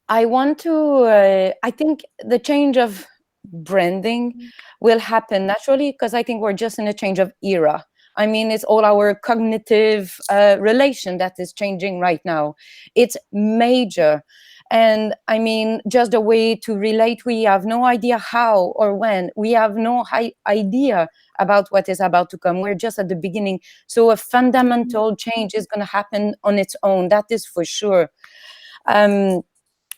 want to, I think the change of branding will happen naturally, because I think we're just in a change of era. I mean, it's all our cognitive relation that is changing right now. It's major. And I mean, just a way to relate, we have no idea how or when. We have no idea about what is about to come. We're just at the beginning. So a fundamental change is going to happen on its own. That is for sure.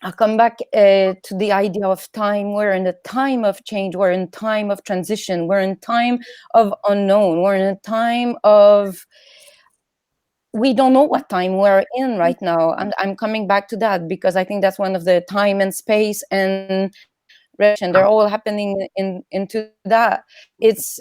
I'll come back to the idea of time. We're in a time of change. We're in time of transition. We're in time of unknown. We're in a time of, we don't know what time we're in right now. And I'm coming back to that, because I think that's one of the time and space and relation. They're all happening into that. It's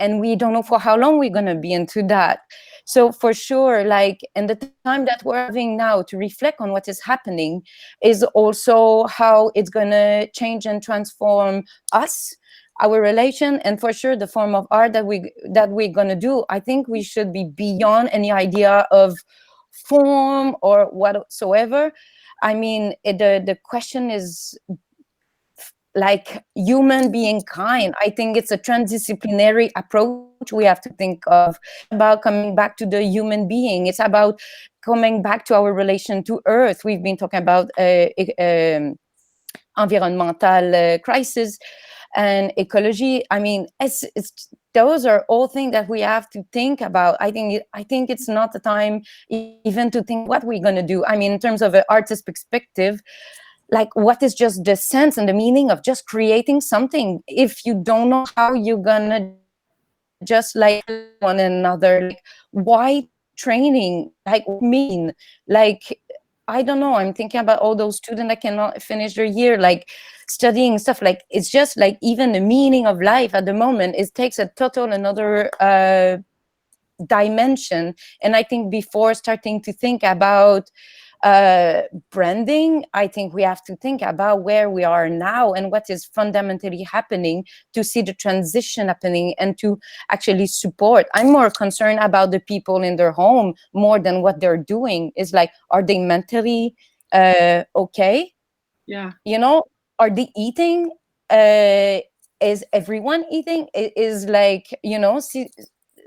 and we don't know for how long we're going to be into that. So for sure, like, and the time that we're having now to reflect on what is happening is also how it's going to change and transform us, our relation, and for sure the form of art that we're going to do. I think we should be beyond any idea of form or whatsoever. I mean, the question is like human being kind. I think it's a transdisciplinary approach we have to think of, about coming back to the human being. It's about coming back to our relation to Earth. We've been talking about environmental crisis and ecology. I mean, it's those are all things that we have to think about. I think it's not the time even to think what we're going to do. I mean, in terms of an artist perspective, like, what is just the sense and the meaning of just creating something if you don't know how you're gonna just like one another? Like, why training? Like, mean, like, I don't know. I'm thinking about all those students that cannot finish their year, like studying stuff. Like, it's just like even the meaning of life at the moment, it takes a total another dimension. And I think before starting to think about branding, I think we have to think about where we are now and what is fundamentally happening, to see the transition happening and to actually support. I'm more concerned about the people in their home more than what they're doing. Is like, are they mentally okay? Yeah. You know, are they eating? Is everyone eating? It is like, you know, see,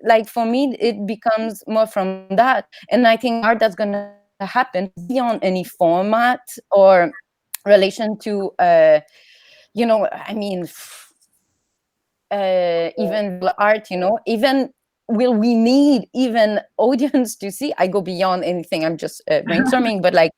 like for me, it becomes more from that. And I think art that's going to happen beyond any format or relation to you know, I mean, even art, you know, even will we need even audience to see? I go beyond anything, I'm just brainstorming, but like,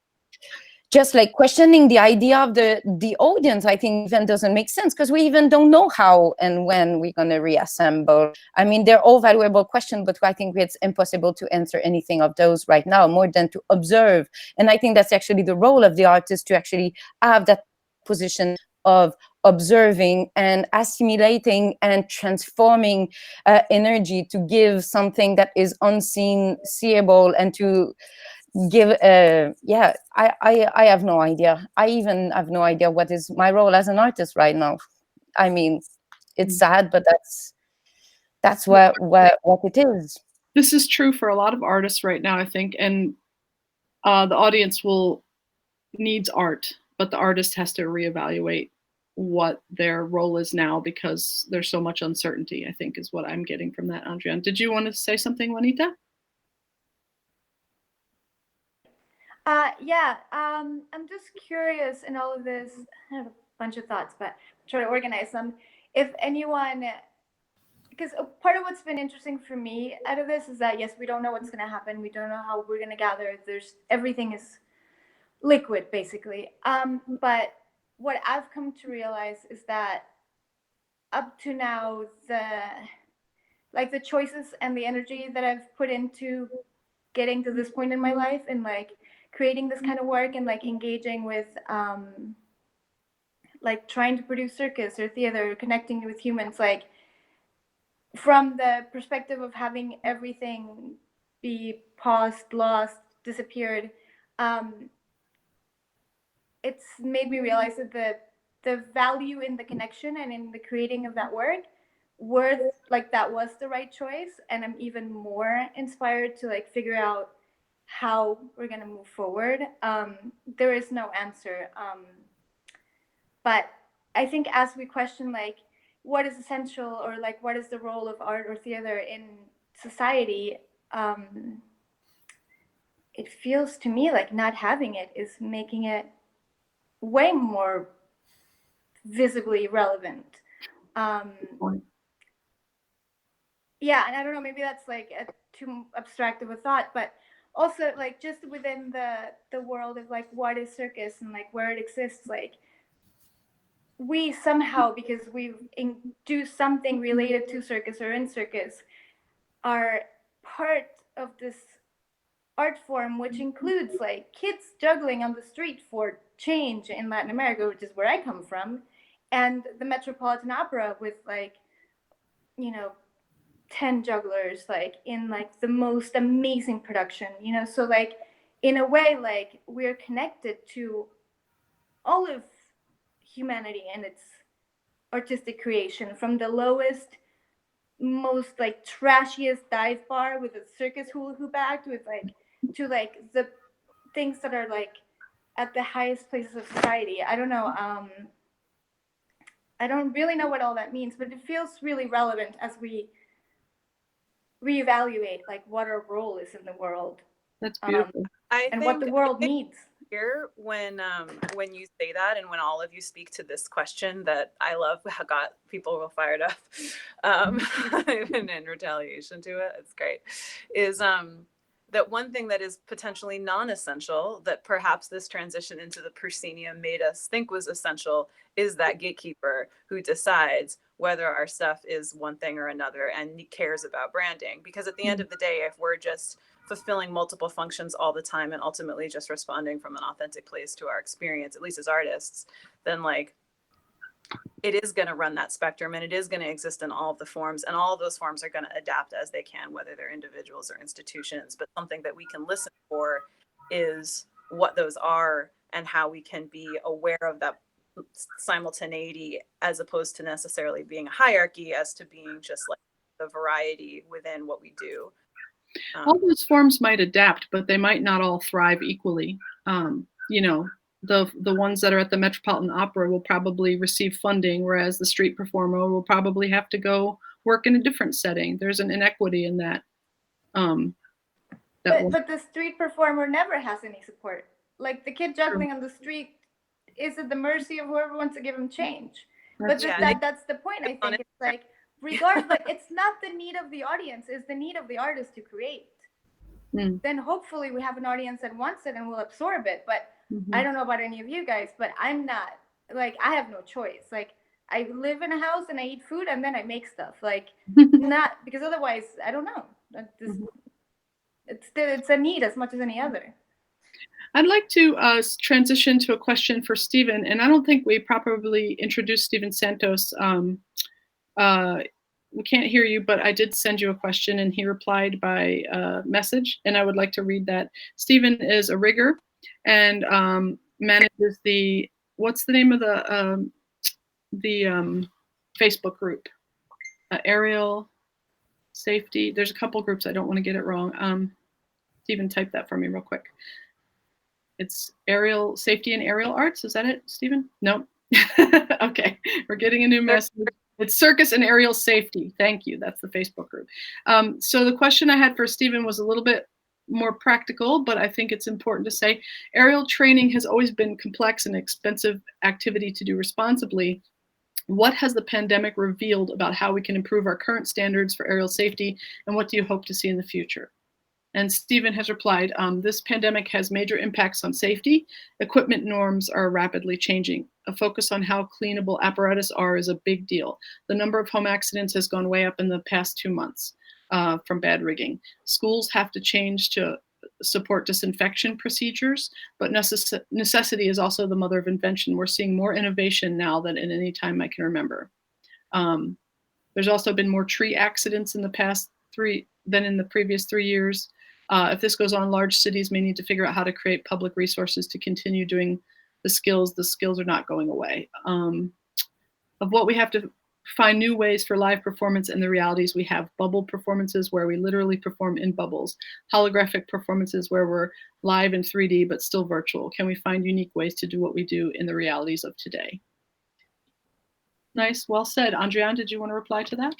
just like questioning the idea of the audience, I think even doesn't make sense, because we even don't know how and when we're going to reassemble. I mean, they're all valuable questions, but I think it's impossible to answer anything of those right now, more than to observe. And I think that's actually the role of the artist, to actually have that position of observing and assimilating and transforming energy to give something that is unseen, seeable, and to give I have no idea. I even have no idea what is my role as an artist right now. I mean, it's sad, but that's what it is. This is true for a lot of artists right now, I think, and the audience needs art, but the artist has to reevaluate what their role is now because there's so much uncertainty, I think, is what I'm getting from that. Andrea, did you want to say something, Juanita? I'm just curious in all of this. I have a bunch of thoughts, but I'll try to organize them. If anyone, because part of what's been interesting for me out of this is that, yes, we don't know what's going to happen. We don't know how we're going to gather. Everything is liquid, basically. But what I've come to realize is that up to now, the choices and the energy that I've put into getting to this point in my life and like creating this kind of work and like engaging with like trying to produce circus or theater, connecting with humans, like from the perspective of having everything be paused, lost, disappeared, it's made me realize that the value in the connection and in the creating of that work that was the right choice. And I'm even more inspired to like figure out how we're going to move forward. There is no answer. But I think as we question like what is essential or like what is the role of art or theater in society, it feels to me like not having it is making it way more visibly relevant. Yeah, and I don't know, maybe that's like too abstract of a thought, but also like just within the world of like what is circus and like where it exists, like we somehow, because we do something related to circus or in circus, are part of this art form, which includes like kids juggling on the street for change in Latin America, which is where I come from, and the Metropolitan Opera with like, 10 jugglers, like in like the most amazing production, so like in a way, like we're connected to all of humanity and its artistic creation, from the lowest, most like trashiest dive bar with a circus hula hoop act with like to like the things that are like at the highest places of society. I don't know. I don't really know what all that means, but it feels really relevant as we reevaluate like what our role is in the world. That's beautiful. And what the world needs. Here, when you say that, and when all of you speak to this question that I love, how got people real fired up, and in retaliation to it, it's great, is that one thing that is potentially non-essential that perhaps this transition into the proscenium made us think was essential is that gatekeeper who decides whether our stuff is one thing or another and cares about branding. Because at the end of the day, if we're just fulfilling multiple functions all the time and ultimately just responding from an authentic place to our experience, at least as artists, then like it is going to run that spectrum and it is going to exist in all of the forms, and all of those forms are going to adapt as they can, whether they're individuals or institutions. But something that we can listen for is what those are and how we can be aware of that simultaneity, as opposed to necessarily being a hierarchy, as to being just like the variety within what we do. All those forms might adapt, but they might not all thrive equally. The ones that are at the Metropolitan Opera will probably receive funding, whereas the street performer will probably have to go work in a different setting. There's an inequity in that. But the street performer never has any support. Like the kid juggling on the street is at the mercy of whoever wants to give him change. That's the point, I think. It's like, regardless, it's not the need of the audience, it's the need of the artist to create. Then hopefully we have an audience that wants it and will absorb it. But I don't know about any of you guys, but I'm not, like, I have no choice. Like, I live in a house and I eat food and then I make stuff. Like, not, because otherwise, I don't know. It's a need as much as any other. I'd like to transition to a question for Stephen, and I don't think we properly introduced Stephen Santos. We can't hear you, but I did send you a question, and he replied by message, and I would like to read that. Stephen is a rigger and manages the, what's the name of the Facebook group? Aerial Safety. There's a couple groups. I don't want to get it wrong. Stephen, type that for me real quick. It's Aerial Safety and Aerial Arts. Is that it, Stephen? No. Okay, we're getting a new message. It's Circus and Aerial Safety. Thank you. That's the Facebook group. So the question I had for Stephen was a little bit more practical, but I think it's important to say aerial training has always been complex and expensive activity to do responsibly. What has the pandemic revealed about how we can improve our current standards for aerial safety, and what do you hope to see in the future? And Stephen has replied, this pandemic has major impacts on safety. Equipment norms are rapidly changing. A focus on how cleanable apparatus are is a big deal. The number of home accidents has gone way up in the past 2 months from bad rigging. Schools have to change to support disinfection procedures, but necessity is also the mother of invention. We're seeing more innovation now than at any time I can remember. There's also been more tree accidents in the past than in the previous 3 years. If this goes on, large cities may need to figure out how to create public resources to continue doing the skills. The skills are not going away. Of what we have to find new ways for live performance and the realities, we have bubble performances where we literally perform in bubbles, holographic performances where we're live in 3D but still virtual. Can we find unique ways to do what we do in the realities of today? Nice, well said. Andriane, did you want to reply to that?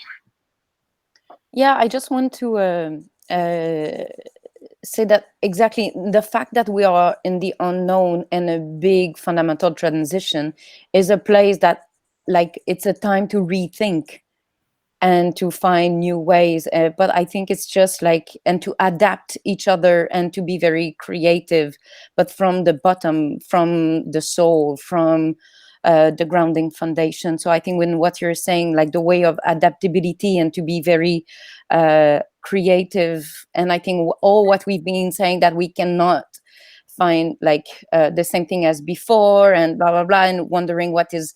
Yeah, I just want to say that exactly the fact that we are in the unknown and a big fundamental transition is a place that, like, it's a time to rethink and to find new ways. But I think it's just like, and to adapt each other and to be very creative, but from the bottom, from the soul, from the grounding foundation. So I think when what you're saying, like the way of adaptability and to be very creative, and I think all what we've been saying that we cannot find like the same thing as before and blah, blah, blah, and wondering what is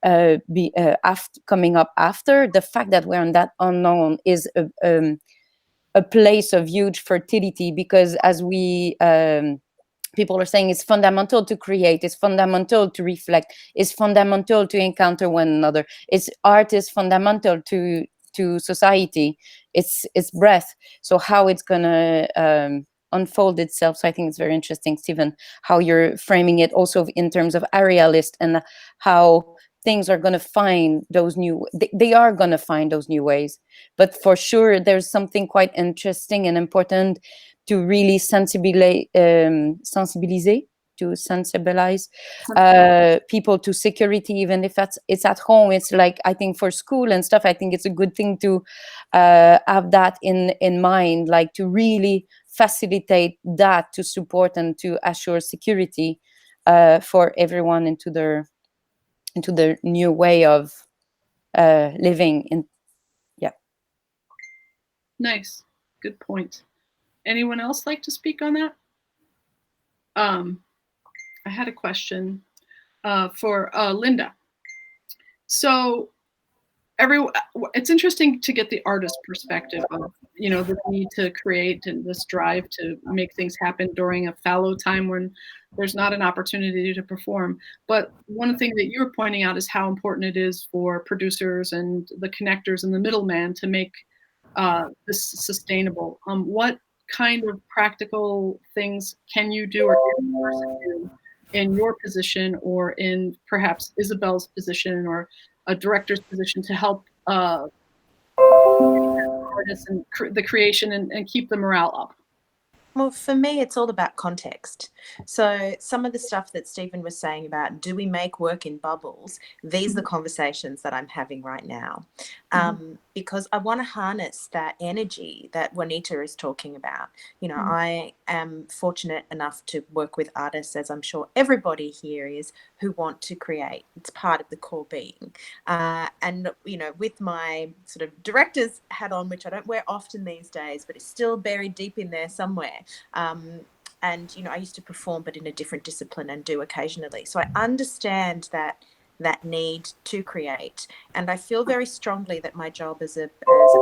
coming up after. The fact that we're in that unknown is a place of huge fertility, because as we people are saying, it's fundamental to create, it's fundamental to reflect, it's fundamental to encounter one another. Art is fundamental to society. It's breath. So how it's gonna unfold itself. So I think it's very interesting, Stephen, how you're framing it also in terms of aerialist and how things are going to find those new, they are going to find those new ways. But for sure, there's something quite interesting and important to really sensibilize people to security, even if it's at home. It's like, I think for school and stuff, I think it's a good thing to have that in mind, like to really facilitate that, to support and to assure security for everyone into their new way of living in. Yeah. Nice, good point. Anyone else like to speak on that? I had a question for Linda. So it's interesting to get the artist perspective of, the need to create and this drive to make things happen during a fallow time when there's not an opportunity to perform. But one thing that you were pointing out is how important it is for producers and the connectors and the middleman to make this sustainable. What kind of practical things can you do or can the person do in your position or in perhaps Isabel's position or a director's position to help artists and the creation and keep the morale up? Well, for me, it's all about context. So some of the stuff that Stephen was saying about, do we make work in bubbles? These are the conversations that I'm having right now. Because I want to harness that energy that Juanita is talking about. I am fortunate enough to work with artists, as I'm sure everybody here is, who want to create. It's part of the core being. And, with my sort of director's hat on, which I don't wear often these days, but it's still buried deep in there somewhere. And, I used to perform, but in a different discipline and do occasionally. So I understand that need to create. And I feel very strongly that my job as a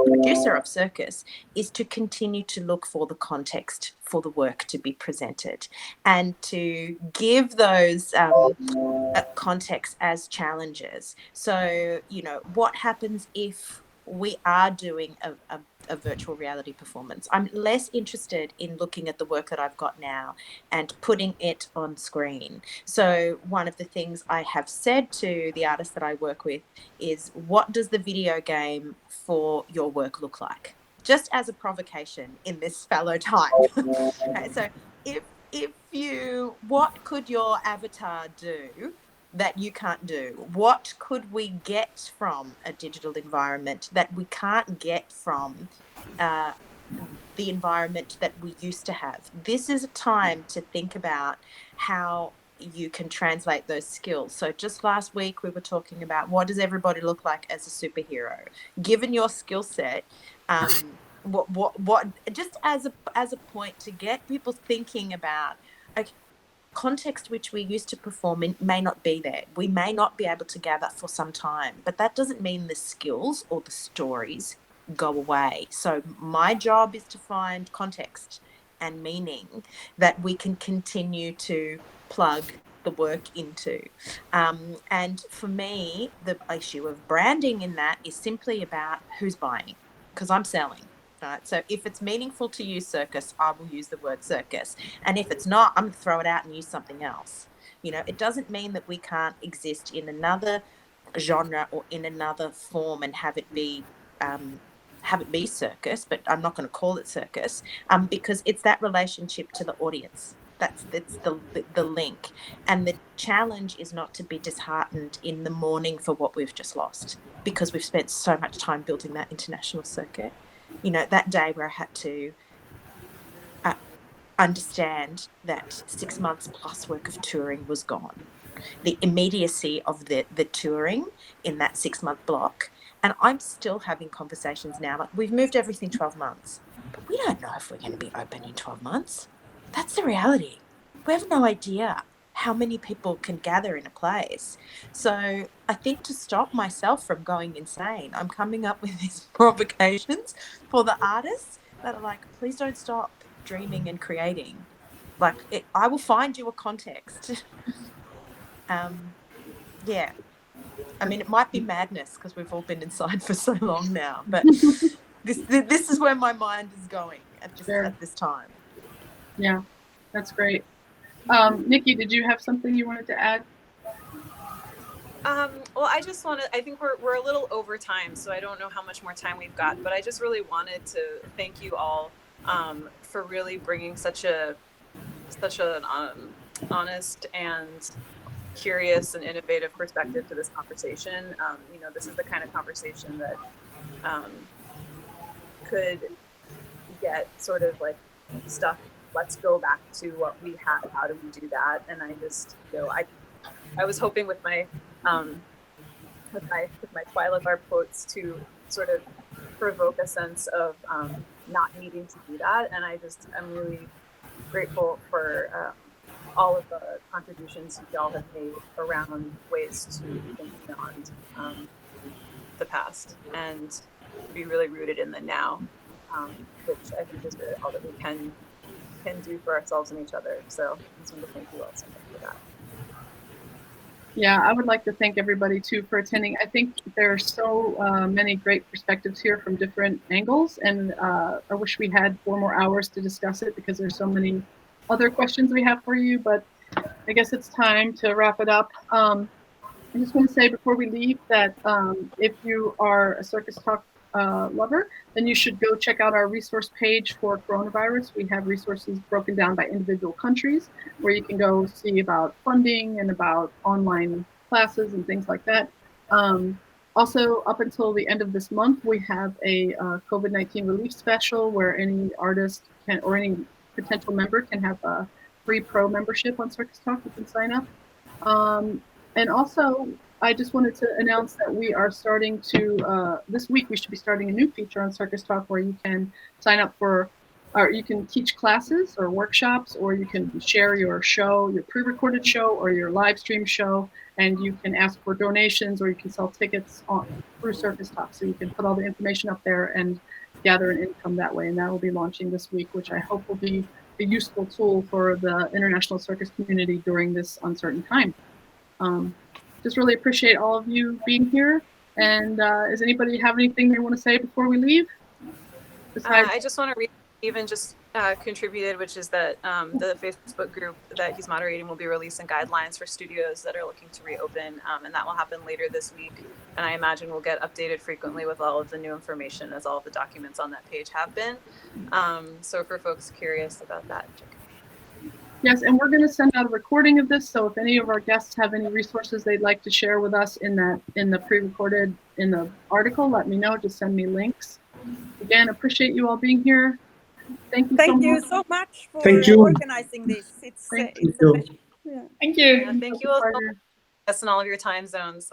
producer of circus is to continue to look for the context for the work to be presented and to give those context as challenges. So, what happens if we are doing a virtual reality performance? I'm less interested in looking at the work that I've got now and putting it on screen. So one of the things I have said to the artists that I work with is, what does the video game for your work look like? Just as a provocation in this fallow time. Okay, so what could your avatar do that you can't do? What could we get from a digital environment that we can't get from the environment that we used to have? This is a time to think about how you can translate those skills. So just last week we were talking about, what does everybody look like as a superhero? Given your skill set, what just as a point to get people thinking about, okay, context which we used to perform in may not be there. We may not be able to gather for some time, but that doesn't mean the skills or the stories go away. So my job is to find context and meaning that we can continue to plug the work into. And for me, the issue of branding in that is simply about who's buying, because I'm selling. Right. So if it's meaningful to use circus, I will use the word circus. And if it's not, I'm going to throw it out and use something else. It doesn't mean that we can't exist in another genre or in another form and have it be circus, but I'm not going to call it circus, because it's that relationship to the audience. That's the link. And the challenge is not to be disheartened in the morning for what we've just lost, because we've spent so much time building that international circuit. That day where I had to understand that 6 months plus work of touring was gone. The immediacy of the touring in that 6-month block. And I'm still having conversations now. Like, we've moved everything 12 months, but we don't know if we're going to be open in 12 months. That's the reality. We have no idea how many people can gather in a place. So I think to stop myself from going insane, I'm coming up with these provocations for the artists that are like, please don't stop dreaming and creating. Like, I will find you a context. Yeah. I mean, it might be madness because we've all been inside for so long now, but this is where my mind is going at this time. Yeah, that's great. Nicki, did you have something you wanted to add? Well, I just I think we're a little over time, so I don't know how much more time we've got, but I just really wanted to thank you all for really bringing such an honest and curious and innovative perspective to this conversation. This is the kind of conversation that could get sort of like stuck. Let's go back to what we have. How do we do that? And I just, I was hoping with my Twyla Tharp quotes to sort of provoke a sense of not needing to do that. And I'm really grateful for all of the contributions y'all have made around ways to think beyond the past and be really rooted in the now, which I think is really all that we can do for ourselves and each other. So I just want to thank you all so much for that. Yeah, I would like to thank everybody too for attending. I think there are so many great perspectives here from different angles, and I wish we had 4 more hours to discuss it because there's so many other questions we have for you, but I guess it's time to wrap it up. I just want to say before we leave that if you are a Circus Talk lover, then you should go check out our resource page for coronavirus. We have resources broken down by individual countries where you can go see about funding and about online classes and things like that. Also, up until the end of this month, we have a COVID-19 relief special where any artist can, or any potential member can have a free pro membership on Circus Talk. You can sign up. And also, I just wanted to announce that we are starting to, this week we should be starting a new feature on Circus Talk where you can sign up for or you can teach classes or workshops, or you can share your show, your pre-recorded show or your live stream show, and you can ask for donations, or you can sell tickets through Circus Talk. So you can put all the information up there and gather an income that way. And that will be launching this week, which I hope will be a useful tool for the international circus community during this uncertain time. Just really appreciate all of you being here. And does anybody have anything they want to say before we leave? I just want to read even just contributed, which is that the Facebook group that he's moderating will be releasing guidelines for studios that are looking to reopen, and that will happen later this week. And I imagine we'll get updated frequently with all of the new information, as all of the documents on that page have been. So for folks curious about that, check it out. Yes, and we're going to send out a recording of this. So if any of our guests have any resources they'd like to share with us in the pre-recorded in the article, let me know. Just send me links. Again, appreciate you all being here. Thank you so much for organizing this. It's Thank a pleasure. Yeah. you. Thank you all so much and all of your time zones.